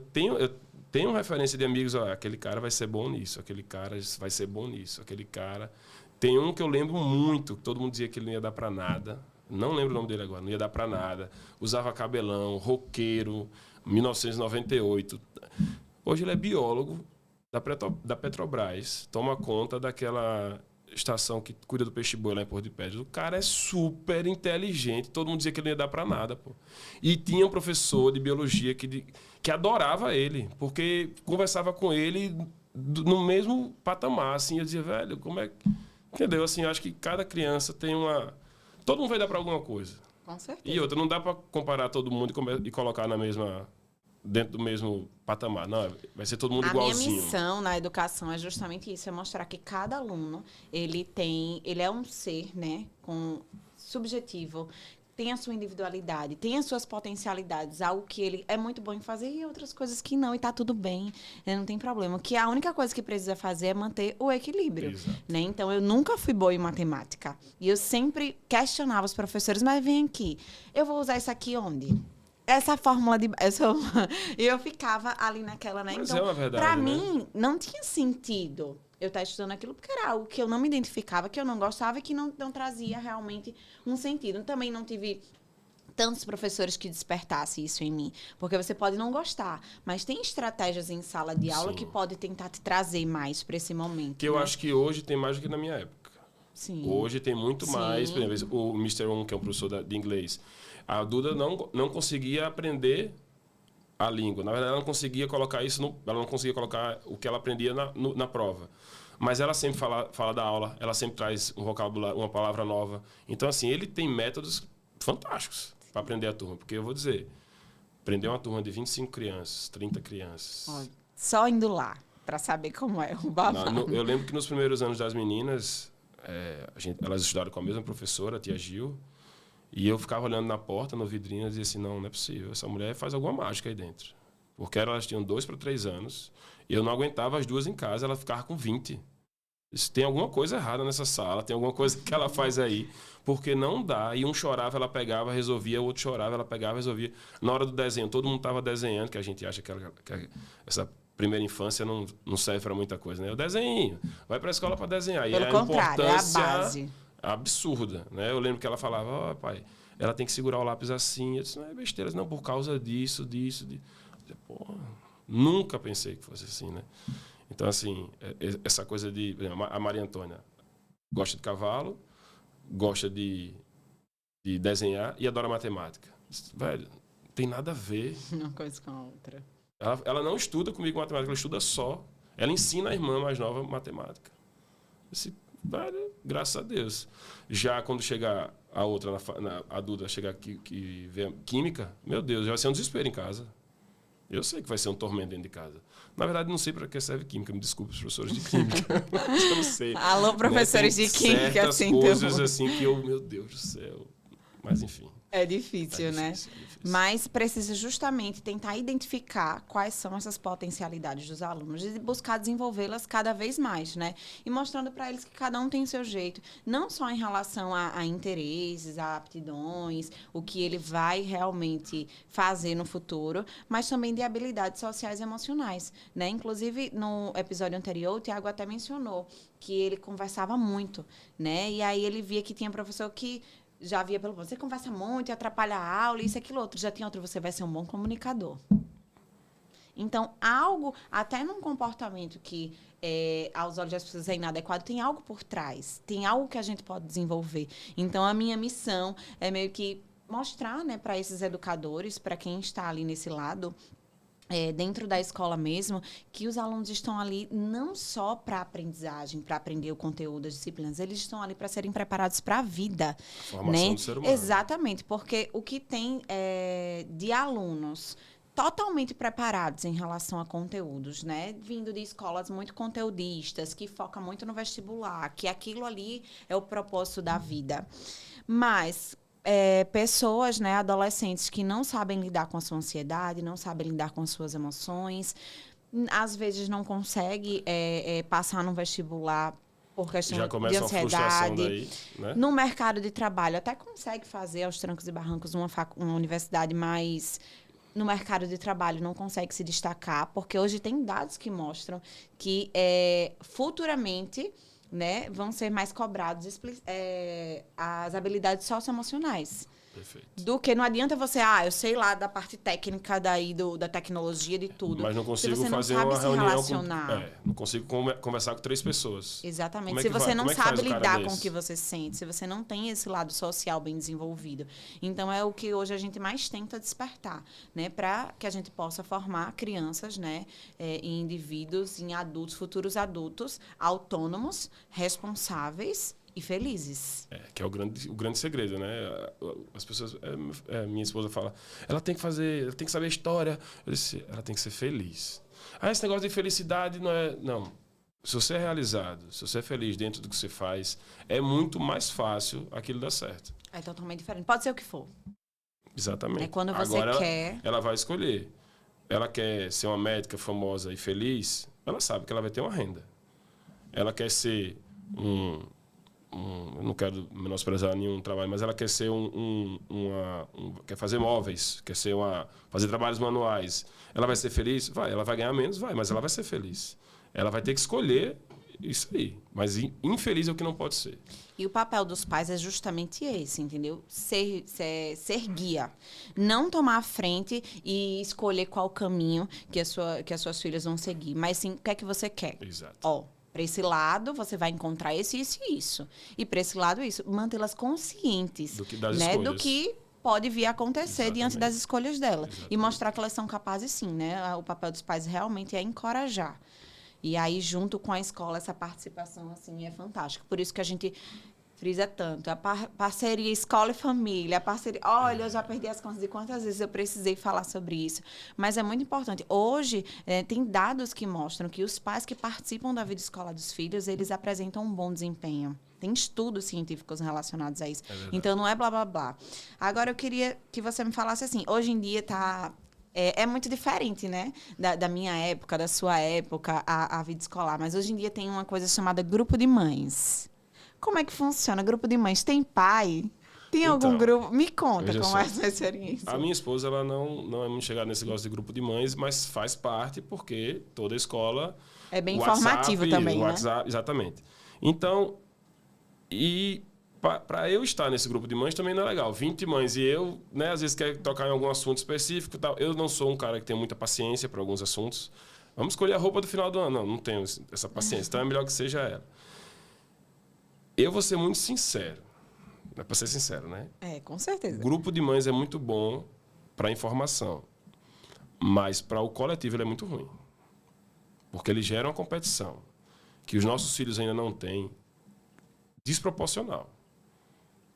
tenho referência de amigos, ó, aquele cara vai ser bom nisso, aquele cara vai ser bom nisso, aquele cara... Tem um que eu lembro muito, que todo mundo dizia que ele não ia dar pra nada. Não lembro o nome dele agora, não ia dar pra nada. Usava cabelão, roqueiro, 1998. Hoje ele é biólogo da Petrobras, toma conta daquela estação que cuida do peixe-boi lá em Porto de Pedras. O cara é super inteligente, todo mundo dizia que ele não ia dar pra nada, pô. E tinha um professor de biologia que adorava ele, porque conversava com ele no mesmo patamar, assim. Eu dizia, velho, como é que... Entendeu? Assim, eu acho que cada criança tem uma... Todo mundo vai dar pra alguma coisa. Com certeza. E outra, não dá pra comparar todo mundo e colocar dentro do mesmo patamar. Não, vai ser todo mundo igualzinho. A minha missão na educação é justamente isso, é mostrar que cada aluno, ele é um ser, né, subjetivo, tem a sua individualidade, tem as suas potencialidades, algo que ele é muito bom em fazer e outras coisas que não, e tá tudo bem, não tem problema. Que a única coisa que precisa fazer é manter o equilíbrio, né? Então, eu nunca fui boa em matemática. E eu sempre questionava os professores, mas vem aqui, eu vou usar isso aqui onde? Essa fórmula de... E eu ficava ali naquela, né? Mas então, é uma verdade, pra né? mim, não tinha sentido eu estar estudando aquilo, porque era algo que eu não me identificava, que eu não gostava e que não trazia realmente um sentido. Também não tive tantos professores que despertassem isso em mim, porque você pode não gostar, mas tem estratégias em sala de aula que pode tentar te trazer mais para esse momento. Que eu acho que hoje tem mais do que na minha época. Sim. Hoje tem muito mais. Por exemplo, o Mr. 1, que é um professor de inglês, a Duda não conseguia aprender a língua. Na verdade, ela não conseguia colocar isso, ela não conseguia colocar o que ela aprendia na prova. Mas ela sempre fala da aula, ela sempre traz um vocabulário, uma palavra nova. Então, assim, ele tem métodos fantásticos para aprender a turma. Porque eu vou dizer, aprender uma turma de 25 crianças, 30 crianças... Só indo lá, para saber como é o babado. Eu lembro que nos primeiros anos das meninas, elas estudaram com a mesma professora, a tia Gil, e eu ficava olhando na porta, no vidrinho, e dizia assim, não é possível, essa mulher faz alguma mágica aí dentro. Porque elas tinham 2 para 3 anos, e eu não aguentava as duas em casa, ela ficava com 20. Isso, tem alguma coisa errada nessa sala, tem alguma coisa que ela faz aí, porque não dá. E um chorava, ela pegava, resolvia, o outro chorava, ela pegava, resolvia. Na hora do desenho, todo mundo estava desenhando, que a gente acha que essa primeira infância não serve para muita coisa, né? O desenho, vai para a escola para desenhar. Pelo contrário, é a base. Absurda, né? Eu lembro que ela falava, pai, ela tem que segurar o lápis assim. Eu disse, não é besteira, não, por causa disso. Pô, nunca pensei que fosse assim, né? Então, assim, essa coisa de... A Maria Antônia gosta de cavalo, gosta de desenhar e adora matemática. Velho, tem nada a ver. Uma coisa com a outra. Ela não estuda comigo matemática, ela estuda só. Ela ensina a irmã mais nova matemática. Velho, graças a Deus. Já quando chegar a outra, a Duda, chegar aqui, que vê química, meu Deus, já vai ser um desespero em casa. Eu sei que vai ser um tormento dentro de casa. Na verdade, não sei para que serve química. Me desculpe, os professores de química. Eu não sei. Alô, professores de química. Certas coisas assim que meu Deus do céu. Mas, enfim. É difícil, né? É difícil. Mas precisa justamente tentar identificar quais são essas potencialidades dos alunos e buscar desenvolvê-las cada vez mais, né? E mostrando para eles que cada um tem seu jeito, não só em relação a interesses, a aptidões, o que ele vai realmente fazer no futuro, mas também de habilidades sociais e emocionais, né? Inclusive, no episódio anterior, o Tiago até mencionou que ele conversava muito, né? E aí ele via que tinha professor que já via pelo você conversa muito e atrapalha a aula, isso, aquilo, outro. Já tem outro, você vai ser um bom comunicador. Então, algo, até num comportamento que, aos olhos das pessoas é inadequado, tem algo por trás. Tem algo que a gente pode desenvolver. Então, a minha missão é meio que mostrar, né, para esses educadores, para quem está ali nesse lado, dentro da escola mesmo, que os alunos estão ali não só para aprendizagem, para aprender o conteúdo das disciplinas, eles estão ali para serem preparados para a vida. Formação Né? do ser humano. Exatamente, porque o que tem de alunos totalmente preparados em relação a conteúdos, né? Vindo de escolas muito conteudistas, que focam muito no vestibular, que aquilo ali é o propósito da vida. Mas pessoas, né, adolescentes que não sabem lidar com a sua ansiedade, não sabem lidar com as suas emoções, às vezes não conseguem passar no vestibular por questão Já de começa uma frustração ansiedade. daí, né? No mercado de trabalho, até consegue fazer aos trancos e barrancos uma universidade, mas no mercado de trabalho não consegue se destacar, porque hoje tem dados que mostram que futuramente, né, vão ser mais cobrados as habilidades socioemocionais. Perfeito. Do que não adianta você, eu sei lá da parte técnica daí, da tecnologia, de tudo. Mas não consigo se você fazer não sabe uma se reunião relacionar. não consigo conversar com 3 pessoas. Exatamente. Como é Se que você vai? não Como é que faz sabe um cara lidar com o desse? que você sente, se você não tem esse lado social bem desenvolvido. Então, é o que hoje a gente mais tenta despertar, né? Para que a gente possa formar crianças, né? Em indivíduos, em adultos, futuros adultos, autônomos, responsáveis e felizes. Que é o grande segredo, né? As pessoas... minha esposa fala, ela tem que saber a história. Eu disse, ela tem que ser feliz. Esse negócio de felicidade não é... Não. Se você é realizado, se você é feliz dentro do que você faz, é muito mais fácil aquilo dar certo. É totalmente diferente. Pode ser o que for. Exatamente. É quando você Agora, quer... ela vai escolher. Ela quer ser uma médica famosa e feliz, ela sabe que ela vai ter uma renda. Ela quer ser eu não quero menosprezar nenhum trabalho, mas ela quer ser quer fazer móveis, fazer trabalhos manuais. Ela vai ser feliz? Vai. Ela vai ganhar menos? Vai, mas ela vai ser feliz. Ela vai ter que escolher isso aí. Mas infeliz é o que não pode ser. E o papel dos pais é justamente esse, entendeu? Ser guia. Não tomar a frente e escolher qual caminho que as suas filhas vão seguir. Mas sim, o que é que você quer? Exato. Para esse lado, você vai encontrar isso, isso e isso. E para esse lado, isso. Mantê-las conscientes do que pode vir a acontecer diante das escolhas dela. E mostrar que elas são capazes, sim, né? O papel dos pais realmente é encorajar. E aí, junto com a escola, essa participação, assim, é fantástica. Por isso que a gente frisa tanto. A parceria escola e família, a parceria... Olha, eu já perdi as contas de quantas vezes eu precisei falar sobre isso. Mas é muito importante. Hoje, tem dados que mostram que os pais que participam da vida escolar dos filhos, eles apresentam um bom desempenho. Tem estudos científicos relacionados a isso. Então, não é blá, blá, blá. Agora, eu queria que você me falasse assim, hoje em dia está... É muito diferente, né? Da minha época, da sua época, a vida escolar. Mas hoje em dia tem uma coisa chamada grupo de mães. Como é que funciona? Grupo de mães tem pai? Tem algum grupo? Me conta como é essa experiência. A minha esposa, ela não é muito chegada nesse negócio de grupo de mães, mas faz parte porque toda escola... É bem informativo também, né? WhatsApp, exatamente. Então, para eu estar nesse grupo de mães também não é legal. 20 mães e eu, né, às vezes quer tocar em algum assunto específico. Tal. Eu não sou um cara que tem muita paciência para alguns assuntos. Vamos escolher a roupa do final do ano. Não tenho essa paciência. Então é melhor que seja ela. Eu vou ser muito sincero. É para ser sincero, né? Com O certeza. grupo de mães é muito bom para informação, mas para o coletivo ele é muito ruim. Porque ele gera uma competição que os nossos filhos ainda não têm, desproporcional.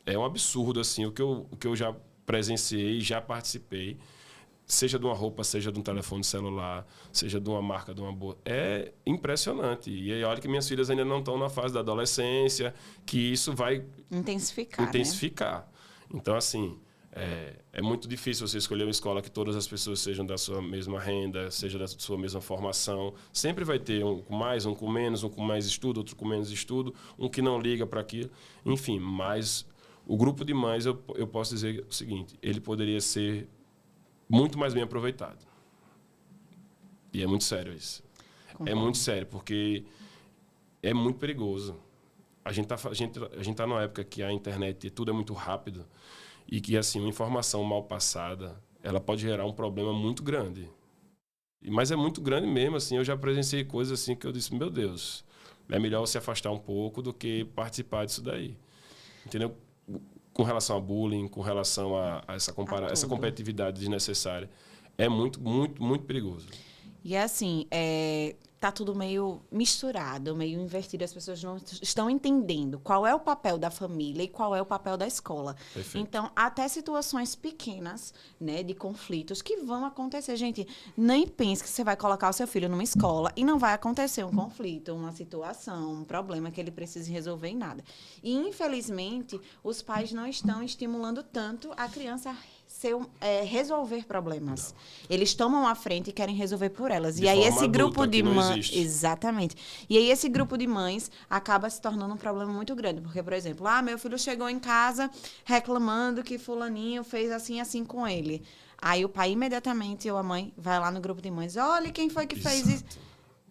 É um absurdo assim, o que eu já presenciei, já participei, seja de uma roupa, seja de um telefone celular, seja de uma marca, de uma boa. É impressionante. E aí, olha que minhas filhas ainda não estão na fase da adolescência, que isso vai intensificar. Né? Então, assim, é muito difícil você escolher uma escola que todas as pessoas sejam da sua mesma renda, seja da sua mesma formação. Sempre vai ter um com mais, um com menos, um com mais estudo, outro com menos estudo, um que não liga para aquilo. Enfim, mas o grupo de mães, eu posso dizer o seguinte, ele poderia ser muito mais bem aproveitado. E é muito sério isso. Concordo. É muito sério, porque é muito perigoso. A gente tá numa época que a internet, tudo é muito rápido, e que, assim, uma informação mal passada, ela pode gerar um problema muito grande. Mas é muito grande mesmo, assim, eu já presenciei coisas assim que eu disse, meu Deus, é melhor você afastar um pouco do que participar disso daí. Entendeu? Com relação a bullying, com relação a essa competitividade desnecessária. É muito, muito, muito perigoso. E assim, tá tudo meio misturado, meio invertido. As pessoas não estão entendendo qual é o papel da família e qual é o papel da escola. Perfeito. Então, até situações pequenas, né, de conflitos que vão acontecer. Gente, nem pense que você vai colocar o seu filho numa escola e não vai acontecer um conflito, uma situação, um problema que ele precise resolver em nada. E, infelizmente, os pais não estão estimulando tanto a criança resolver problemas. Não. Eles tomam a frente e querem resolver por elas. E aí esse grupo de mães, exatamente. E aí esse grupo de mães acaba se tornando um problema muito grande, porque, por exemplo, meu filho chegou em casa reclamando que fulaninho fez assim assim com ele. Aí o pai imediatamente ou a mãe vai lá no grupo de mães, olha quem foi que fez isso.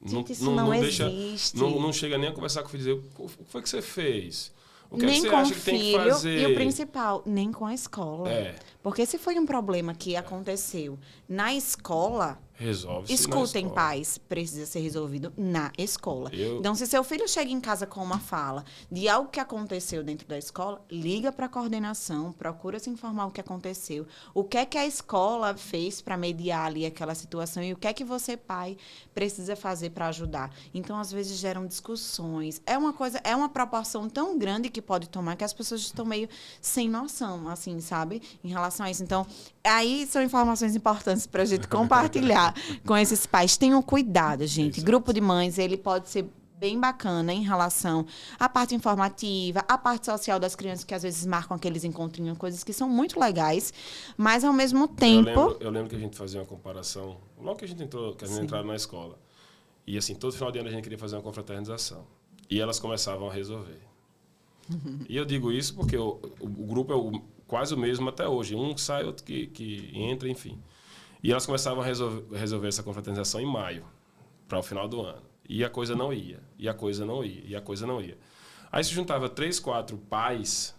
Gente, isso não existe. Não chega nem a conversar com o filho e dizer, o que foi que você fez? O que nem você com acha o que filho tem que fazer? E o principal, nem com a escola. Porque se foi um problema que aconteceu na escola, resolve-se escutem, na escola. Pais, precisa ser resolvido na escola. Então, se seu filho chega em casa com uma fala de algo que aconteceu dentro da escola, liga para a coordenação, procura se informar o que aconteceu, o que é que a escola fez para mediar ali aquela situação e o que é que você, pai, precisa fazer para ajudar. Então, às vezes, geram discussões. É uma proporção tão grande que pode tomar que as pessoas estão meio sem noção, assim, sabe? Em relação a isso. Então, aí são informações importantes para a gente compartilhar com esses pais. Tenham cuidado, gente. Exato. Grupo de mães, ele pode ser bem bacana em relação à parte informativa, à parte social das crianças, que às vezes marcam aqueles encontrinhos, coisas que são muito legais, mas ao mesmo tempo... Eu lembro que a gente fazia uma comparação, logo que a gente entrava na escola. E assim, todo final de ano a gente queria fazer uma confraternização. E elas começavam a resolver. E eu digo isso porque o grupo é quase o mesmo até hoje. Um sai, outro que entra, enfim. E elas começavam a resolver essa confraternização em maio, para o final do ano. E a coisa não ia, e a coisa não ia, e a coisa não ia. Aí se juntava 3, 4 pais.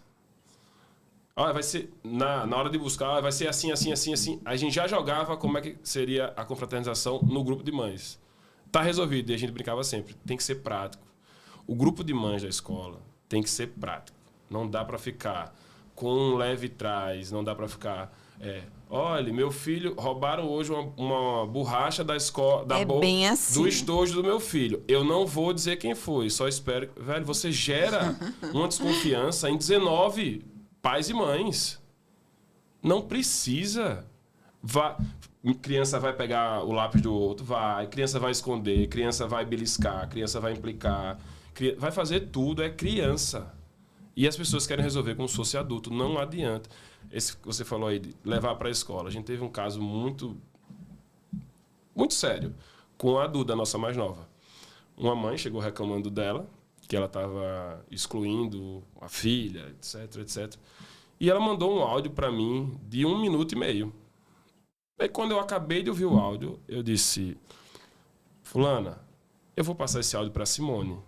Vai ser, na hora de buscar, vai ser assim, assim, assim, assim. A gente já jogava como é que seria a confraternização no grupo de mães. Tá resolvido, e a gente brincava sempre. Tem que ser prático. O grupo de mães da escola tem que ser prático. Não dá para ficar com um leve trás, não dá para ficar... olha, meu filho, roubaram hoje uma borracha da escola, bem assim. do estojo do meu filho. Eu não vou dizer quem foi, só espero... Velho, você gera uma desconfiança em 19 pais e mães. Não precisa. Criança vai pegar o lápis do outro, criança vai esconder, criança vai beliscar, criança vai implicar, vai fazer tudo, é criança. E as pessoas querem resolver como se fosse adulto. Não adianta. Esse que você falou aí, de levar para a escola. A gente teve um caso muito sério com a Duda, a nossa mais nova. Uma mãe chegou reclamando dela, que ela estava excluindo a filha, etc, etc. E ela mandou um áudio para mim de 1 minuto e meio. Aí, quando eu acabei de ouvir o áudio, eu disse, fulana, eu vou passar esse áudio para Simone.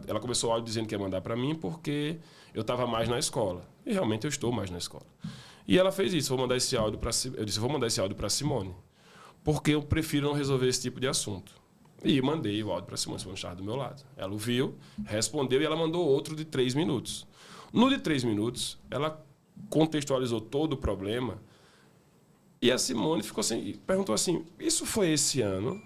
Ela começou o áudio dizendo que ia mandar para mim porque eu estava mais na escola. E realmente eu estou mais na escola. E ela fez isso. Eu disse, vou mandar esse áudio para Simone. Porque eu prefiro não resolver esse tipo de assunto. E mandei o áudio para Simone. Simone estava do meu lado. Ela ouviu, respondeu e ela mandou outro de 3 minutos. No de 3 minutos, ela contextualizou todo o problema e a Simone ficou assim, perguntou assim, isso foi esse ano?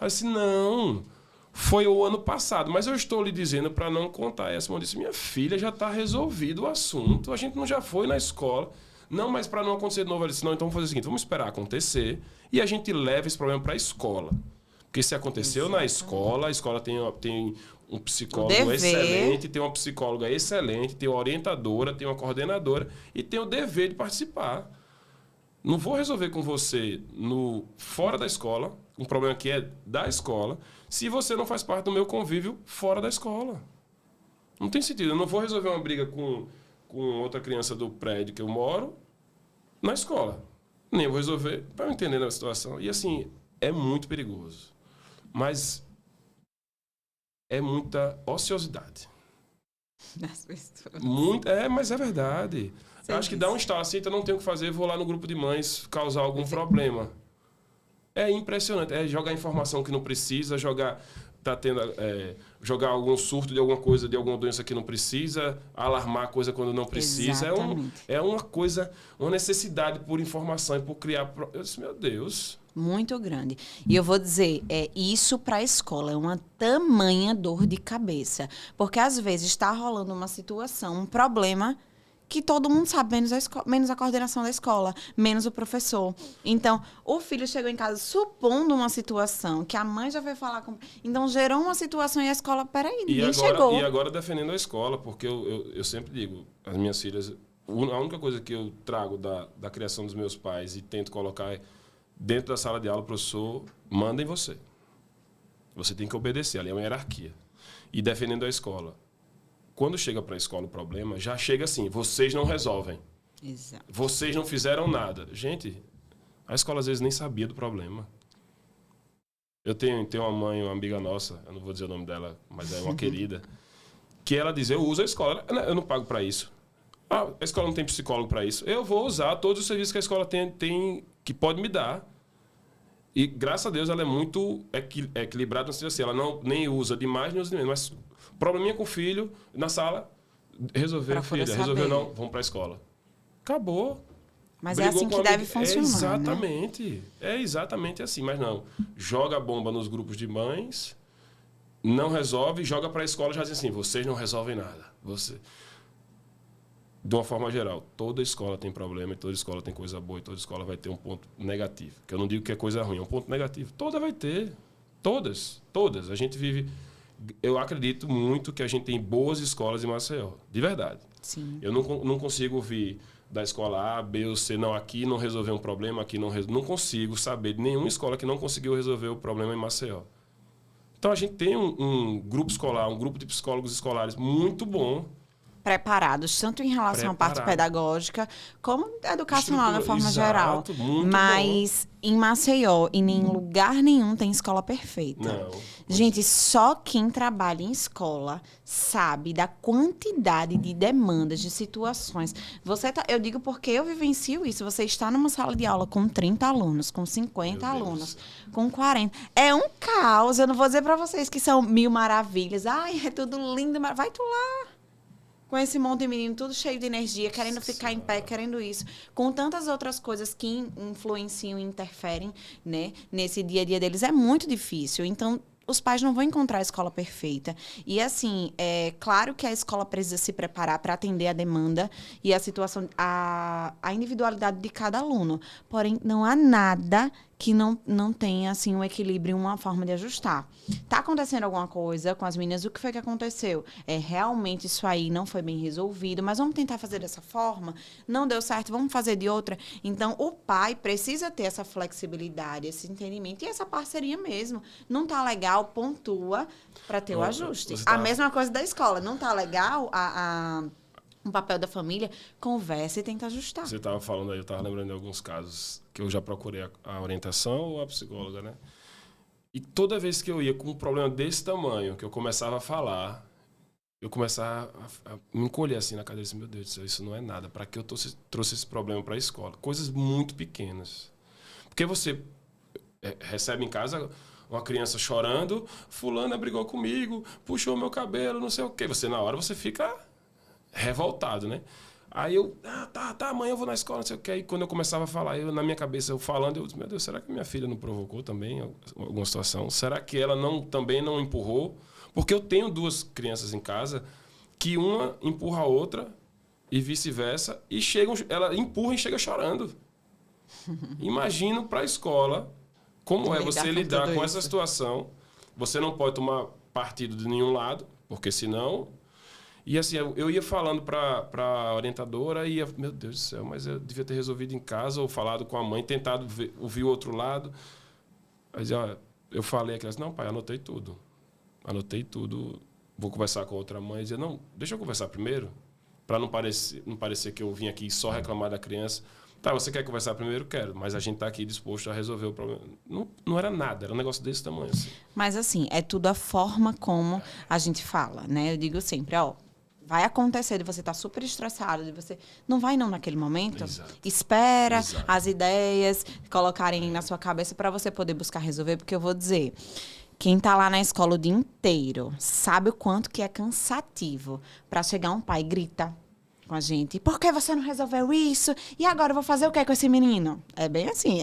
Eu disse, não, foi o ano passado, mas eu estou lhe dizendo para não contar. E a Simone disse, minha filha, já está resolvido o assunto, a gente não já foi na escola. Não, mas para não acontecer de novo, ela disse, não, então vamos fazer o seguinte, vamos esperar acontecer e a gente leva esse problema para a escola. Porque se aconteceu na escola, a escola tem um psicólogo excelente, tem uma psicóloga excelente, tem uma orientadora, tem uma coordenadora e tem o dever de participar. Não vou resolver com você fora da escola, um problema que é da escola, se você não faz parte do meu convívio fora da escola. Não tem sentido. Eu não vou resolver uma briga com outra criança do prédio que eu moro na escola. Nem vou resolver para eu entender a situação. E assim, é muito perigoso. Mas é muita ociosidade. Das pessoas. Mas é verdade. Eu acho que dá um estalo assim, então não tenho o que fazer, vou lá no grupo de mães causar algum problema. É impressionante. É jogar informação que não precisa, jogar algum surto de alguma coisa, de alguma doença que não precisa, alarmar coisa quando não precisa. É uma coisa, uma necessidade por informação e por criar... Eu disse, meu Deus... Muito grande. E eu vou dizer, isso para a escola é uma tamanha dor de cabeça. Porque, às vezes, está rolando uma situação, um problema que todo mundo sabe, menos a coordenação da escola, menos o professor. Então, o filho chegou em casa supondo uma situação que a mãe já veio falar com... Então, gerou uma situação e a escola, peraí, ninguém chegou. E agora defendendo a escola, porque eu sempre digo, as minhas filhas, a única coisa que eu trago da criação dos meus pais e tento colocar dentro da sala de aula, o professor manda em você. Você tem que obedecer, ali é uma hierarquia. E defendendo a escola. Quando chega para a escola o problema, já chega assim, vocês não resolvem. Exato. Vocês não fizeram nada. Gente, a escola às vezes nem sabia do problema. Eu tenho uma mãe, uma amiga nossa, eu não vou dizer o nome dela, mas é uma querida, que ela diz, eu uso a escola, eu não pago para isso. A escola não tem psicólogo para isso. Eu vou usar todos os serviços que a escola tem que pode me dar. E, graças a Deus, ela é muito equilibrada, não sei se ela nem usa demais, nem usa de menos. Mas, probleminha com o filho, na sala, resolveu, filha, resolveu não, vamos para a escola. Acabou. Mas Brigou é assim que deve funcionar, exatamente. Né? É exatamente assim. Mas não, joga a bomba nos grupos de mães, não resolve, joga para a escola e já diz assim, vocês não resolvem nada. De uma forma geral, toda escola tem problema e toda escola tem coisa boa e toda escola vai ter um ponto negativo. Que eu não digo que é coisa ruim, é um ponto negativo. Toda vai ter. Todas. A gente vive... Eu acredito muito que a gente tem boas escolas em Maceió. De verdade. Sim. Eu não consigo ouvir da escola A, B ou C, não, aqui não resolveu um problema, aqui não resolveu. Não consigo saber de nenhuma escola que não conseguiu resolver o problema em Maceió. Então, a gente tem um grupo escolar, um grupo de psicólogos escolares muito bom, preparados, tanto em relação à parte pedagógica, como educacional, de forma geral. Mas bom. Em Maceió, em nenhum lugar nenhum tem escola perfeita. Não. Gente, só quem trabalha em escola sabe da quantidade de demandas, de situações. Eu digo porque eu vivencio isso. Você está numa sala de aula com 30 alunos, com 50 alunos, com 40. É um caos. Eu não vou dizer para vocês que são mil maravilhas. Ai, é tudo lindo. Vai tu lá. Com esse monte de menino tudo cheio de energia, querendo ficar em pé, querendo isso. Com tantas outras coisas que influenciam e interferem, né, nesse dia a dia deles, é muito difícil. Então, os pais não vão encontrar a escola perfeita. E, assim, é claro que a escola precisa se preparar para atender a demanda e a situação, a individualidade de cada aluno. Porém, não há nada que não tenha, assim, um equilíbrio, uma forma de ajustar. Tá acontecendo alguma coisa com as meninas? O que foi que aconteceu? Realmente isso aí não foi bem resolvido, mas vamos tentar fazer dessa forma? Não deu certo, vamos fazer de outra? Então, o pai precisa ter essa flexibilidade, esse entendimento e essa parceria mesmo. Não tá legal, pontua para ter o ajuste. A mesma coisa da escola. Não tá legal, um papel da família, conversa e tenta ajustar. Você estava falando aí, eu estava lembrando de alguns casos que eu já procurei a orientação ou a psicóloga, né? E toda vez que eu ia com um problema desse tamanho, que eu começava a falar, eu começava a me encolher assim na cadeira, assim, meu Deus do céu, isso não é nada. Para que eu trouxe esse problema para a escola? Coisas muito pequenas. Porque você recebe em casa uma criança chorando, fulana brigou comigo, puxou meu cabelo, não sei o quê. Você, na hora, você fica revoltado, né? Aí eu, tá, amanhã eu vou na escola, não sei o que. Aí quando eu começava a falar, na minha cabeça, eu falando, eu disse, meu Deus, será que minha filha não provocou também alguma situação? Será que ela também não empurrou? Porque eu tenho 2 crianças em casa que uma empurra a outra e vice-versa, e ela empurra e chega chorando. Imagino para a escola como é você lidar com essa situação. Você não pode tomar partido de nenhum lado, porque senão... E assim, eu ia falando para a orientadora e ia, meu Deus do céu, mas eu devia ter resolvido em casa ou falado com a mãe, tentado ouvir o outro lado. Mas eu falei aquelas, não, pai, anotei tudo, vou conversar com a outra mãe. E dizia, não, deixa eu conversar primeiro, para não parecer que eu vim aqui só reclamar da criança. Tá, você quer conversar primeiro? Quero, mas a gente está aqui disposto a resolver o problema. Não era nada, era um negócio desse tamanho. Assim. Mas assim, é tudo a forma como a gente fala, né? Eu digo sempre, vai acontecer de você estar super estressado, de você... Não vai não naquele momento. Exato. Espera as ideias colocarem na sua cabeça para você poder buscar resolver, porque eu vou dizer... Quem tá lá na escola o dia inteiro sabe o quanto que é cansativo para chegar um pai e grita com a gente. Por que você não resolveu isso? E agora eu vou fazer o que com esse menino? É bem assim.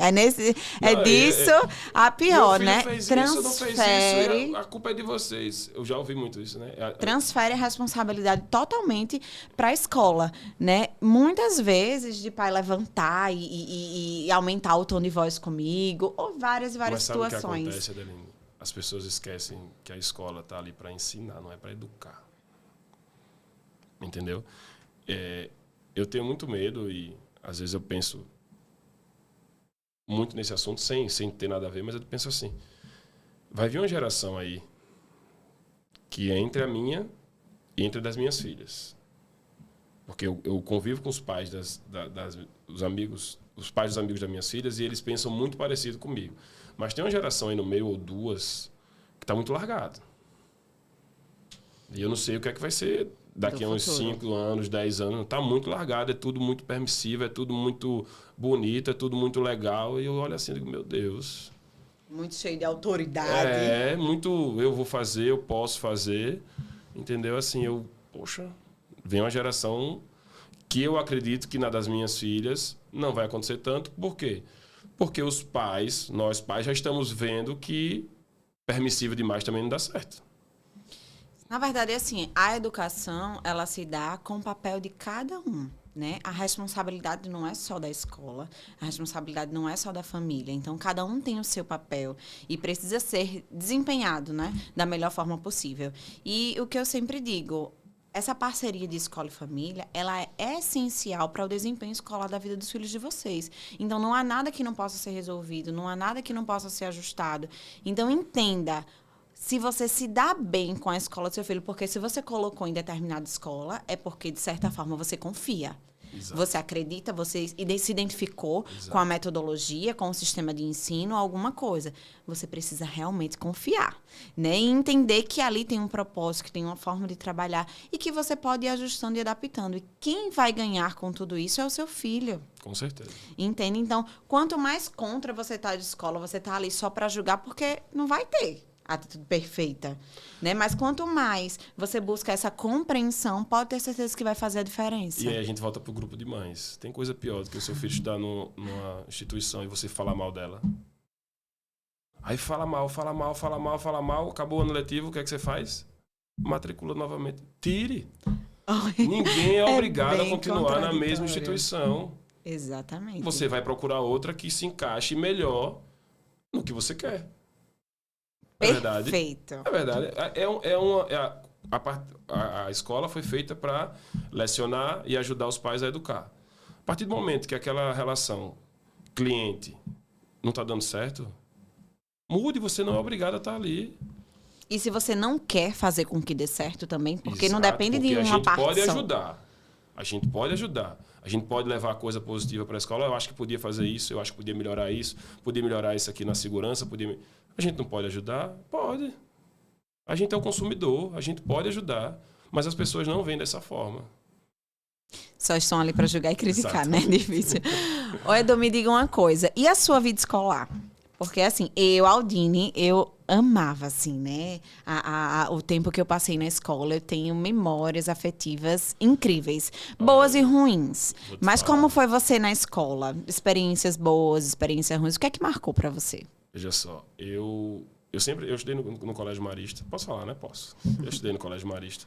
Disso a pior, né? Fez isso, não fez isso, a culpa é de vocês. Eu já ouvi muito isso, né? Transfere a responsabilidade totalmente para a escola, né? Muitas vezes de pai levantar e aumentar o tom de voz comigo, ou várias Mas sabe situações. O que acontece, Adeline? As pessoas esquecem que a escola está ali para ensinar, não é para educar. Entendeu? Eu tenho muito medo e, às vezes, eu penso muito nesse assunto, sem ter nada a ver, mas eu penso assim, vai vir uma geração aí que é entre a minha e entre das minhas filhas. Porque eu convivo com os pais os amigos, os pais dos amigos das minhas filhas, e eles pensam muito parecido comigo. Mas tem uma geração aí no meio, ou 2, que está muito largada. E eu não sei o que é que vai ser daqui a uns 5 anos, 10 anos. Está muito largado, é tudo muito permissivo, é tudo muito bonito, é tudo muito legal. E eu olho assim e digo, meu Deus. Muito cheio de autoridade. Muito eu vou fazer, eu posso fazer. Entendeu? Assim, poxa, vem uma geração que eu acredito que na das minhas filhas não vai acontecer tanto. Por quê? Porque nós pais, já estamos vendo que permissivo demais também não dá certo. Na verdade, assim, a educação, ela se dá com o papel de cada um, né? A responsabilidade não é só da escola, a responsabilidade não é só da família. Então, cada um tem o seu papel e precisa ser desempenhado, né? Da melhor forma possível. E o que eu sempre digo, essa parceria de escola e família, ela é essencial para o desempenho escolar da vida dos filhos de vocês. Então, não há nada que não possa ser resolvido, não há nada que não possa ser ajustado. Então, entenda, se você se dá bem com a escola do seu filho, porque se você colocou em determinada escola, é porque, de certa forma, você confia. Exato. Você acredita, você se identificou Exato. Com a metodologia, com o sistema de ensino, alguma coisa. Você precisa realmente confiar, né? E entender que ali tem um propósito, que tem uma forma de trabalhar e que você pode ir ajustando e adaptando. E quem vai ganhar com tudo isso é o seu filho. Com certeza. Entende? Então, quanto mais contra você tá de escola, você tá ali só para julgar, porque não vai ter atitude perfeita, né? Mas quanto mais você busca essa compreensão, pode ter certeza que vai fazer a diferença. E aí a gente volta pro grupo de mães. Tem coisa pior do que o seu filho estudar numa instituição e você falar mal dela. Aí fala mal, acabou o ano letivo, o que é que você faz? Matricula novamente. Tire. Ninguém é obrigado a continuar na mesma instituição. Exatamente. Você vai procurar outra que se encaixe melhor no que você quer. Perfeito. É verdade. A escola foi feita para lecionar e ajudar os pais a educar. A partir do momento que aquela relação cliente não está dando certo, mude, você não é obrigado a estar ali. E se você não quer fazer com que dê certo também, porque Exato, não depende de uma parte só. A gente pode ajudar. A gente pode levar coisa positiva para a escola. Eu acho que podia fazer isso, eu acho que podia melhorar isso aqui na segurança, A gente não pode ajudar? Pode. A gente é o consumidor, a gente pode ajudar, mas as pessoas não veem dessa forma. Só estão ali para julgar e criticar, né? Difícil. Ô, Edu, me diga uma coisa. E a sua vida escolar? Porque, assim, Aldine, eu amava, assim, né? O tempo que eu passei na escola, eu tenho memórias afetivas incríveis. Boas e ruins. Vou te Mas falar. como foi você na escola? Experiências boas, experiências ruins. O que é que marcou pra você? Veja só, eu estudei no Colégio Marista. Posso falar, né? Posso. Eu estudei no Colégio Marista.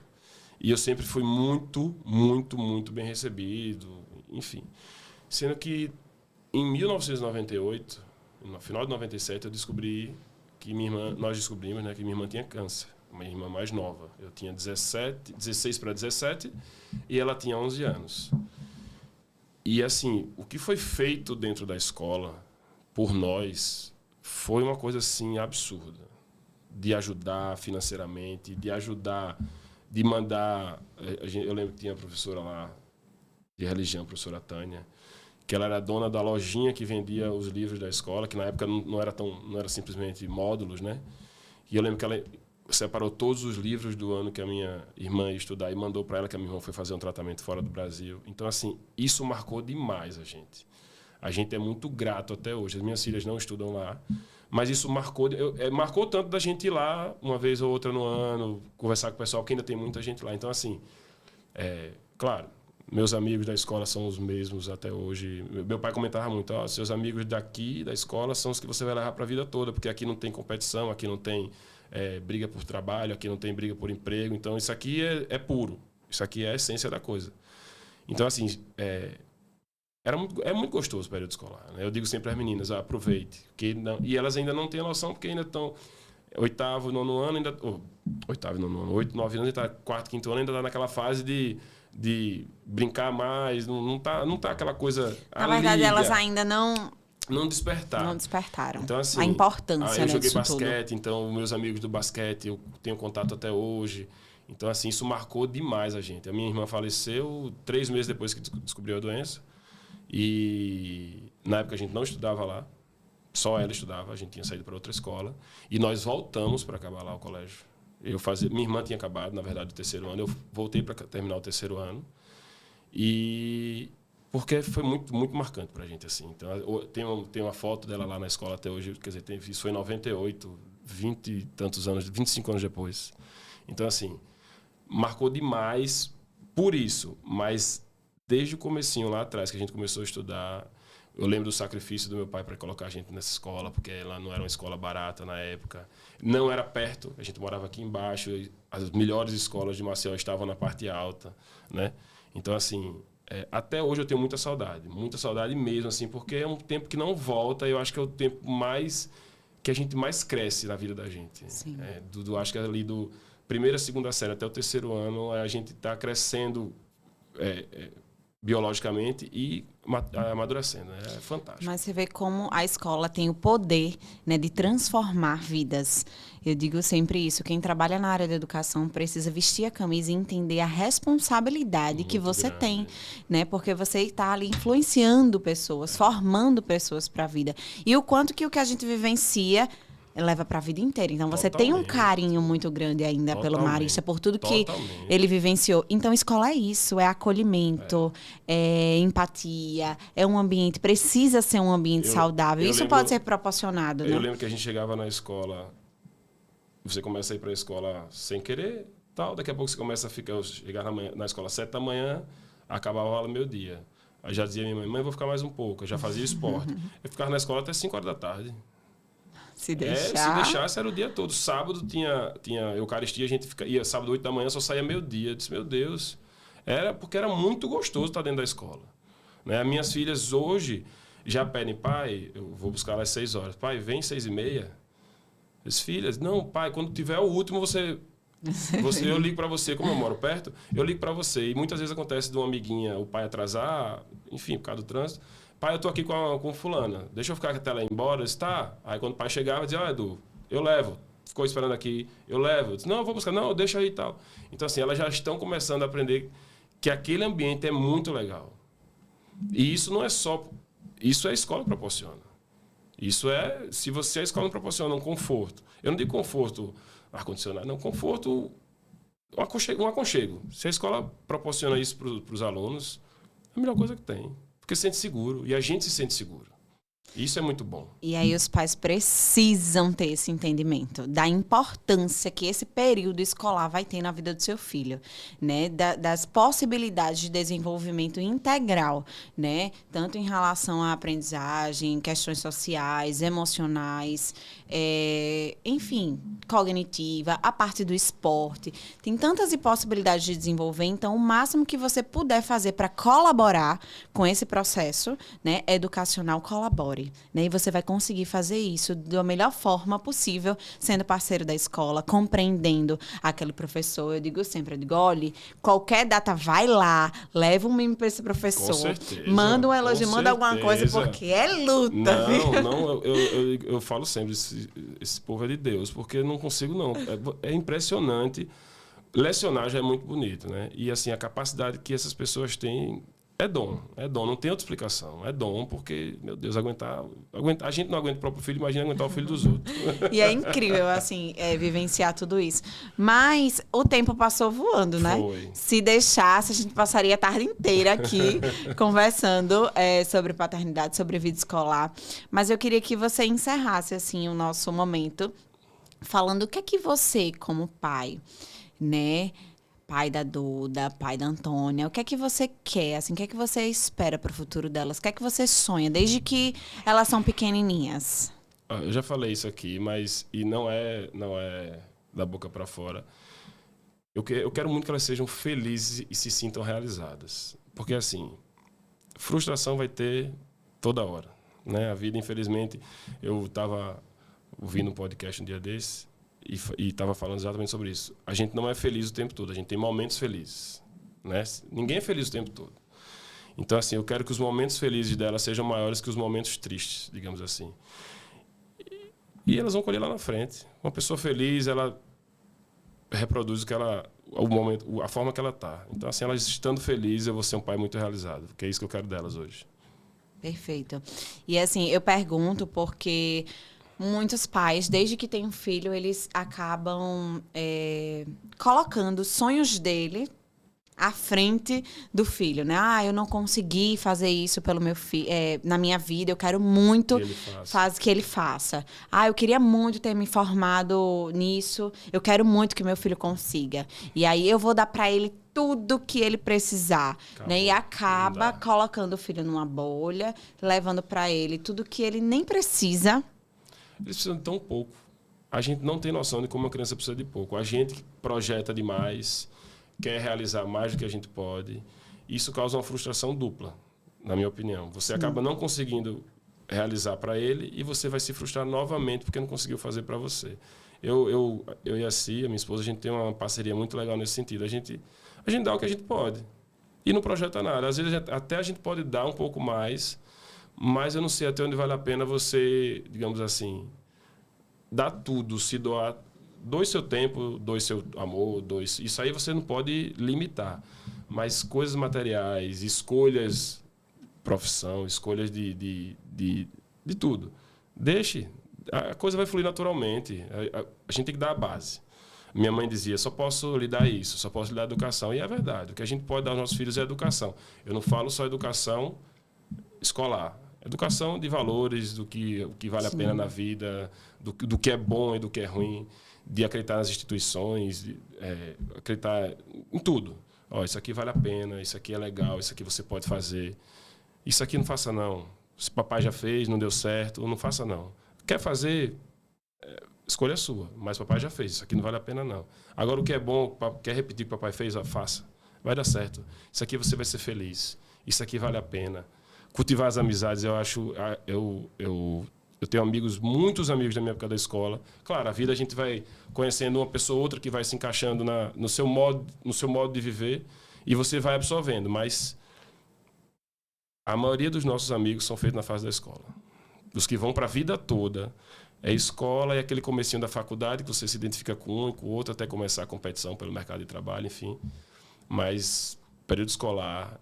E eu sempre fui muito, muito, muito bem recebido, enfim. Sendo que em 1998, no final de 97, eu descobri que nós descobrimos, né, que minha irmã tinha câncer. Uma irmã mais nova. Eu tinha 16 para 17 e ela tinha 11 anos. E assim, o que foi feito dentro da escola por nós foi uma coisa assim absurda. De ajudar financeiramente, de ajudar, de mandar... Eu lembro que tinha a professora lá de religião, a professora Tânia, que ela era dona da lojinha que vendia os livros da escola, que na época não era simplesmente módulos, né? E eu lembro que ela separou todos os livros do ano que a minha irmã ia estudar e mandou para ela, que a minha irmã foi fazer um tratamento fora do Brasil. Então, assim, isso marcou demais a gente. A gente é muito grato até hoje. As minhas filhas não estudam lá, mas isso marcou tanto da gente ir lá uma vez ou outra no ano, conversar com o pessoal, que ainda tem muita gente lá. Então, assim, claro, meus amigos da escola são os mesmos até hoje. Meu pai comentava muito, seus amigos daqui da escola são os que você vai levar para a vida toda, porque aqui não tem competição, aqui não tem briga por trabalho, aqui não tem briga por emprego. Então, isso aqui é puro. Isso aqui é a essência da coisa. Então, assim, é muito gostoso o período escolar, né? Eu digo sempre às meninas, aproveite. E elas ainda não têm noção, porque ainda estão oitavo, nono ano, oitavo, nono ano, 8, 9 anos, ainda tá quarto, quinto ano, ainda está naquela fase de brincar mais, não tá aquela coisa... Na verdade, elas ainda não despertaram. Então, assim, a importância, eu né, joguei disso basquete, tudo. então meus amigos do basquete eu tenho contato até hoje. Então, assim, isso marcou demais a gente. A minha irmã faleceu 3 meses depois que descobriu a doença. E na época a gente não estudava lá, só ela estudava, a gente tinha saído para outra escola. E nós voltamos para acabar lá o colégio. Minha irmã tinha acabado, na verdade, o terceiro ano. Eu voltei para terminar o terceiro ano. E porque foi muito, muito marcante para a gente, assim. Então, tem uma foto dela lá na escola até hoje, quer dizer, isso foi em 98, 20 e tantos anos, 25 anos depois. Então, assim, marcou demais por isso, mas desde o comecinho lá atrás, que a gente começou a estudar, eu lembro do sacrifício do meu pai para colocar a gente nessa escola, porque ela não era uma escola barata na época. Não era perto, a gente morava aqui embaixo, as melhores escolas de Maceió estavam na parte alta, né? Então, assim, até hoje eu tenho muita saudade mesmo, assim, porque é um tempo que não volta, e eu acho que é o tempo que a gente mais cresce na vida da gente. Sim. Acho que ali do primeira, segunda série até o terceiro ano, a gente está crescendo biologicamente e amadurecendo. É fantástico. Mas você vê como a escola tem o poder, né, de transformar vidas. Eu digo sempre isso, quem trabalha na área da educação precisa vestir a camisa e entender a responsabilidade Muito que você grande. tem, né? Porque você está ali influenciando pessoas, formando pessoas para a vida. E o quanto que o que a gente vivencia leva para a vida inteira. Então, você tem um Totalmente. carinho muito grande ainda pelo Totalmente. Marista, por tudo que Totalmente. ele vivenciou. Então, escola é isso, é acolhimento, é empatia, é um ambiente, precisa ser um ambiente saudável. Isso pode ser proporcionado, né? Eu lembro que a gente chegava na escola, você começa a ir para a escola sem querer, tal, daqui a pouco você começa a chegar na escola às 7 da manhã, acabava a aula meio-dia. Aí já dizia minha mãe, eu vou ficar mais um pouco, eu já fazia esporte. Eu ficava na escola até 5 horas da tarde. Se deixar... Se deixasse, era o dia todo. Sábado tinha Eucaristia, a gente ia sábado 8 da manhã, só saía meio-dia. Eu disse, meu Deus. Porque era muito gostoso estar dentro da escola. Né? As minhas filhas hoje já pedem, pai, eu vou buscar elas às 6 horas. Pai, vem 6h30. As filhas, não, pai, quando tiver o último, eu ligo para você, como eu moro perto, eu ligo para você. E muitas vezes acontece de uma amiguinha, o pai atrasar, enfim, por causa do trânsito. Pai, eu tô aqui com fulana, deixa eu ficar até ela ir embora, está? Aí quando o pai chegava, dizia, Edu, eu levo. Ficou esperando aqui, eu levo. Eu disse, não, eu vou buscar, não, deixa aí e tal. Então, assim, elas já estão começando a aprender que aquele ambiente é muito legal. E isso não é só... Isso a escola proporciona. Isso se a escola não proporciona um conforto. Eu não digo conforto ar-condicionado, não, conforto, um aconchego. Se a escola proporciona isso para os alunos, é a melhor coisa que tem. Porque se sente seguro. E a gente se sente seguro. Isso é muito bom. E aí os pais precisam ter esse entendimento da importância que esse período escolar vai ter na vida do seu filho, né? Das possibilidades de desenvolvimento integral, né? Tanto em relação à aprendizagem, questões sociais, emocionais, enfim, cognitiva, a parte do esporte. Tem tantas possibilidades de desenvolver, então o máximo que você puder fazer para colaborar com esse processo, né, educacional, colabore. Né? E você vai conseguir fazer isso da melhor forma possível, sendo parceiro da escola, compreendendo aquele professor. Eu digo sempre, olha, qualquer data, vai lá, leva um mimo para esse professor, Com certeza, manda um elogio, manda alguma coisa, porque é luta. Não, eu falo sempre, esse povo é de Deus, porque eu não consigo, não. É impressionante. Lecionar já é muito bonito, né? E, assim, a capacidade que essas pessoas têm é dom, não tem outra explicação. É dom, porque, meu Deus, aguentar a gente não aguenta o próprio filho, imagina aguentar o filho dos outros. E é incrível, assim, vivenciar tudo isso. Mas o tempo passou voando, né? Foi. Se deixasse, a gente passaria a tarde inteira aqui conversando sobre paternidade, sobre vida escolar. Mas eu queria que você encerrasse, assim, o nosso momento falando o que é que você, como pai, né? Pai da Duda, pai da Antônia, o que é que você quer, assim, o que é que você espera para o futuro delas? O que é que você sonha, desde que elas são pequenininhas? Eu já falei isso aqui, mas não é da boca para fora. Eu quero muito que elas sejam felizes e se sintam realizadas. Porque, assim, frustração vai ter toda hora, né? A vida, infelizmente, eu estava ouvindo um podcast um dia desse, e estava falando exatamente sobre isso. A gente não é feliz o tempo todo, a gente tem momentos felizes, né? Ninguém é feliz o tempo todo. Então, assim, eu quero que os momentos felizes dela sejam maiores que os momentos tristes, digamos assim. E elas vão colher lá na frente. Uma pessoa feliz, ela reproduz a forma que ela está. Então, assim, elas estando felizes, eu vou ser um pai muito realizado, porque é isso que eu quero delas hoje. Perfeito. E, assim, eu pergunto porque muitos pais, desde que têm um filho, eles acabam colocando sonhos dele à frente do filho, né? Ah, eu não consegui fazer isso pelo meu filho, na minha vida, eu quero muito que ele faça. Ah, eu queria muito ter me formado nisso, eu quero muito que meu filho consiga. E aí eu vou dar para ele tudo que ele precisar, né? E acaba colocando o filho numa bolha, levando para ele tudo que ele nem precisa. Eles precisam de tão pouco. A gente não tem noção de como uma criança precisa de pouco. A gente projeta demais, quer realizar mais do que a gente pode. Isso causa uma frustração dupla, na minha opinião. Você acaba não conseguindo realizar para ele e você vai se frustrar novamente porque não conseguiu fazer para você. Eu e a Cia, minha esposa, a gente tem uma parceria muito legal nesse sentido. A gente dá o que a gente pode e não projeta nada. Às vezes até a gente pode dar um pouco mais, mas eu não sei até onde vale a pena você, digamos assim, dar tudo, se doar, doe seu tempo, doe seu amor, isso aí você não pode limitar. Mas coisas materiais, escolhas, profissão, escolhas de tudo. Deixe, a coisa vai fluir naturalmente. A gente tem que dar a base. Minha mãe dizia, só posso lhe dar isso, só posso lhe dar educação. E é verdade, o que a gente pode dar aos nossos filhos é educação. Eu não falo só educação escolar. Educação de valores, o que vale a pena na vida, do que é bom e do que é ruim, de acreditar nas instituições, acreditar em tudo. Isso aqui vale a pena, isso aqui é legal, isso aqui você pode fazer. Isso aqui não faça, não. Se papai já fez, não deu certo, não faça, não. Quer fazer, escolha sua, mas papai já fez, isso aqui não vale a pena, não. Agora, o que é bom, quer repetir o que papai fez, faça. Vai dar certo. Isso aqui você vai ser feliz. Isso aqui vale a pena. Cultivar as amizades, eu acho... Eu tenho amigos, muitos amigos da minha época da escola. Claro, a vida a gente vai conhecendo uma pessoa ou outra que vai se encaixando no seu modo de viver e você vai absorvendo. Mas a maioria dos nossos amigos são feitos na fase da escola. Os que vão para a vida toda, é escola e aquele comecinho da faculdade que você se identifica com um e com o outro até começar a competição pelo mercado de trabalho, enfim. Mas período escolar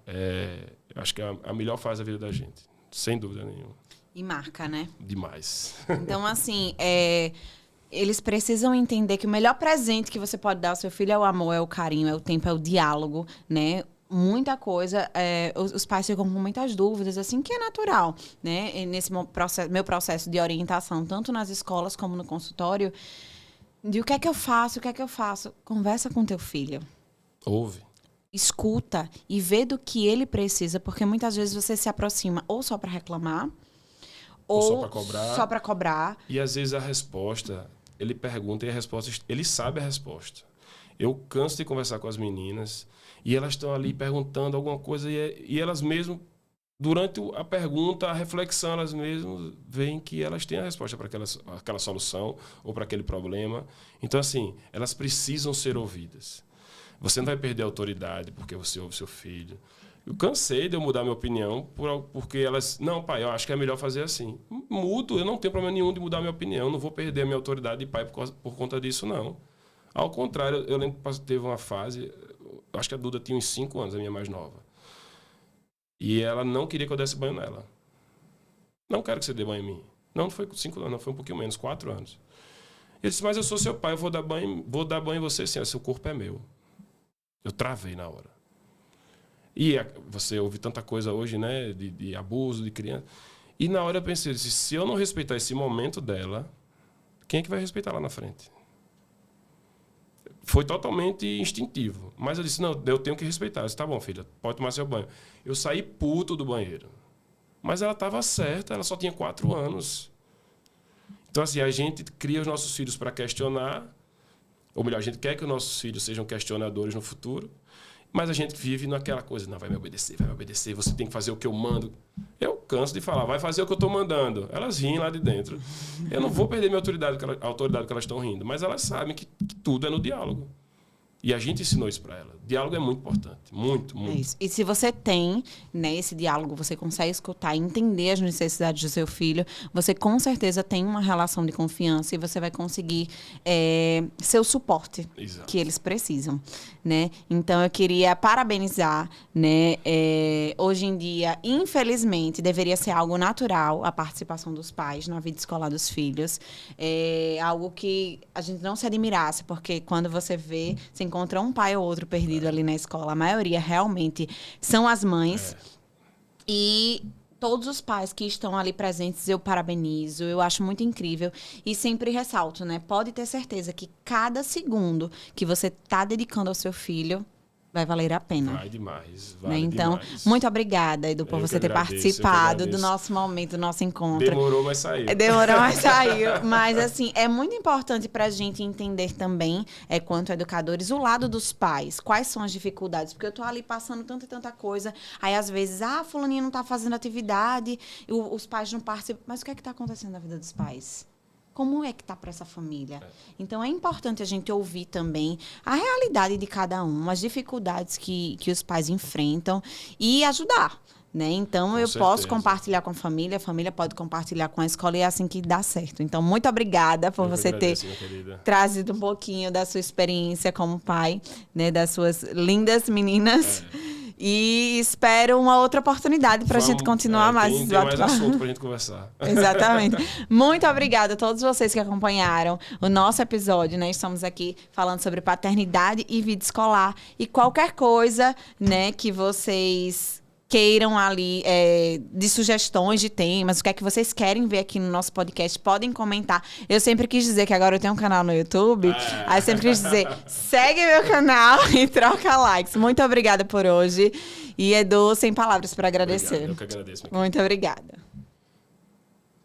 acho que é a melhor fase da vida da gente, sem dúvida nenhuma. E marca, né? Demais. Então, assim, eles precisam entender que o melhor presente que você pode dar ao seu filho é o amor, é o carinho, é o tempo, é o diálogo, né? muita coisa, os pais ficam com muitas dúvidas, assim, que é natural, né? E nesse meu processo de orientação, tanto nas escolas como no consultório, de o que é que eu faço, Conversa com teu filho. Ouve. Escuta e vê do que ele precisa, porque muitas vezes você se aproxima ou só para reclamar, ou só para cobrar. E às vezes a resposta, ele pergunta e a resposta, ele sabe a resposta. Eu canso de conversar com as meninas e elas estão ali perguntando alguma coisa e elas mesmo, durante a pergunta, a reflexão, elas mesmas veem que elas têm a resposta para aquela solução ou para aquele problema. Então, assim, elas precisam ser ouvidas. Você não vai perder a autoridade porque você ouve seu filho. Eu cansei de eu mudar minha opinião porque elas... Não, pai, eu acho que é melhor fazer assim. Mudo, eu não tenho problema nenhum de mudar minha opinião. Não vou perder a minha autoridade de pai por conta disso, não. Ao contrário, eu lembro que teve uma fase... Acho que a Duda tinha uns 5 anos, a minha mais nova. E ela não queria que eu desse banho nela. Não quero que você dê banho em mim. Não foi com 5 anos, não, foi um pouquinho menos, 4 anos. Ele disse, mas eu sou seu pai, eu vou dar banho em você sim, seu corpo é meu. Eu travei na hora. E você ouve tanta coisa hoje, né, de abuso de criança. E na hora eu pensei, se eu não respeitar esse momento dela, quem é que vai respeitar lá na frente? Foi totalmente instintivo. Mas eu disse, não, eu tenho que respeitar. Eu disse, tá bom, filha, pode tomar seu banho. Eu saí puto do banheiro. Mas ela estava certa, ela só tinha 4 anos. Então, assim, a gente cria os nossos filhos para questionar, ou melhor, a gente quer que os nossos filhos sejam questionadores no futuro, mas a gente vive naquela coisa, não, vai me obedecer, você tem que fazer o que eu mando. Eu canso de falar, vai fazer o que eu estou mandando. Elas riem lá de dentro. Eu não vou perder minha autoridade, a autoridade que elas estão rindo, mas elas sabem que tudo é no diálogo. E a gente ensinou isso para ela. Diálogo é muito importante. Muito, muito. É isso. E se você tem, né, esse diálogo, você consegue escutar e entender as necessidades do seu filho, você com certeza tem uma relação de confiança e você vai conseguir ser o suporte Exato. Que eles precisam, né? Então, eu queria parabenizar, né? Hoje em dia, infelizmente, deveria ser algo natural a participação dos pais na vida escolar dos filhos. É algo que a gente não se admirasse, porque quando você vê... Você encontra um pai ou outro perdido ali na escola. A maioria realmente são as mães. E todos os pais que estão ali presentes, eu parabenizo. Eu acho muito incrível. E sempre ressalto, né? Pode ter certeza que cada segundo que você está dedicando ao seu filho vai valer a pena. Vai demais. Né? Então, muito obrigada, Edu, por você ter participado do nosso momento, do nosso encontro. Demorou, mas saiu. Demorou, mas saiu. Mas, assim, é muito importante para a gente entender também, quanto educadores, o lado dos pais. Quais são as dificuldades? Porque eu tô ali passando tanta e tanta coisa. Aí, às vezes, fulaninha não tá fazendo atividade, os pais não participam. Mas o que é que tá acontecendo na vida dos pais? Como é que tá para essa família? Então, é importante a gente ouvir também a realidade de cada um, as dificuldades que os pais enfrentam e ajudar, né? Então, eu posso compartilhar com a família pode compartilhar com a escola e é assim que dá certo. Então, muito obrigada por você ter trazido um pouquinho da sua experiência como pai, né? Das suas lindas meninas. E espero uma outra oportunidade para a gente continuar mais. Tem mais assunto para a gente conversar. Exatamente. Muito obrigada a todos vocês que acompanharam o nosso episódio, né? Estamos aqui falando sobre paternidade e vida escolar. E qualquer coisa, né, que vocês queiram ali de sugestões de temas, o que é que vocês querem ver aqui no nosso podcast, podem comentar. Eu sempre quis dizer que agora eu tenho um canal no YouTube, aí eu sempre quis dizer, segue meu canal e troca likes. Muito obrigada por hoje. E Edu, sem palavras para agradecer. Obrigado, eu que agradeço. Muito obrigada.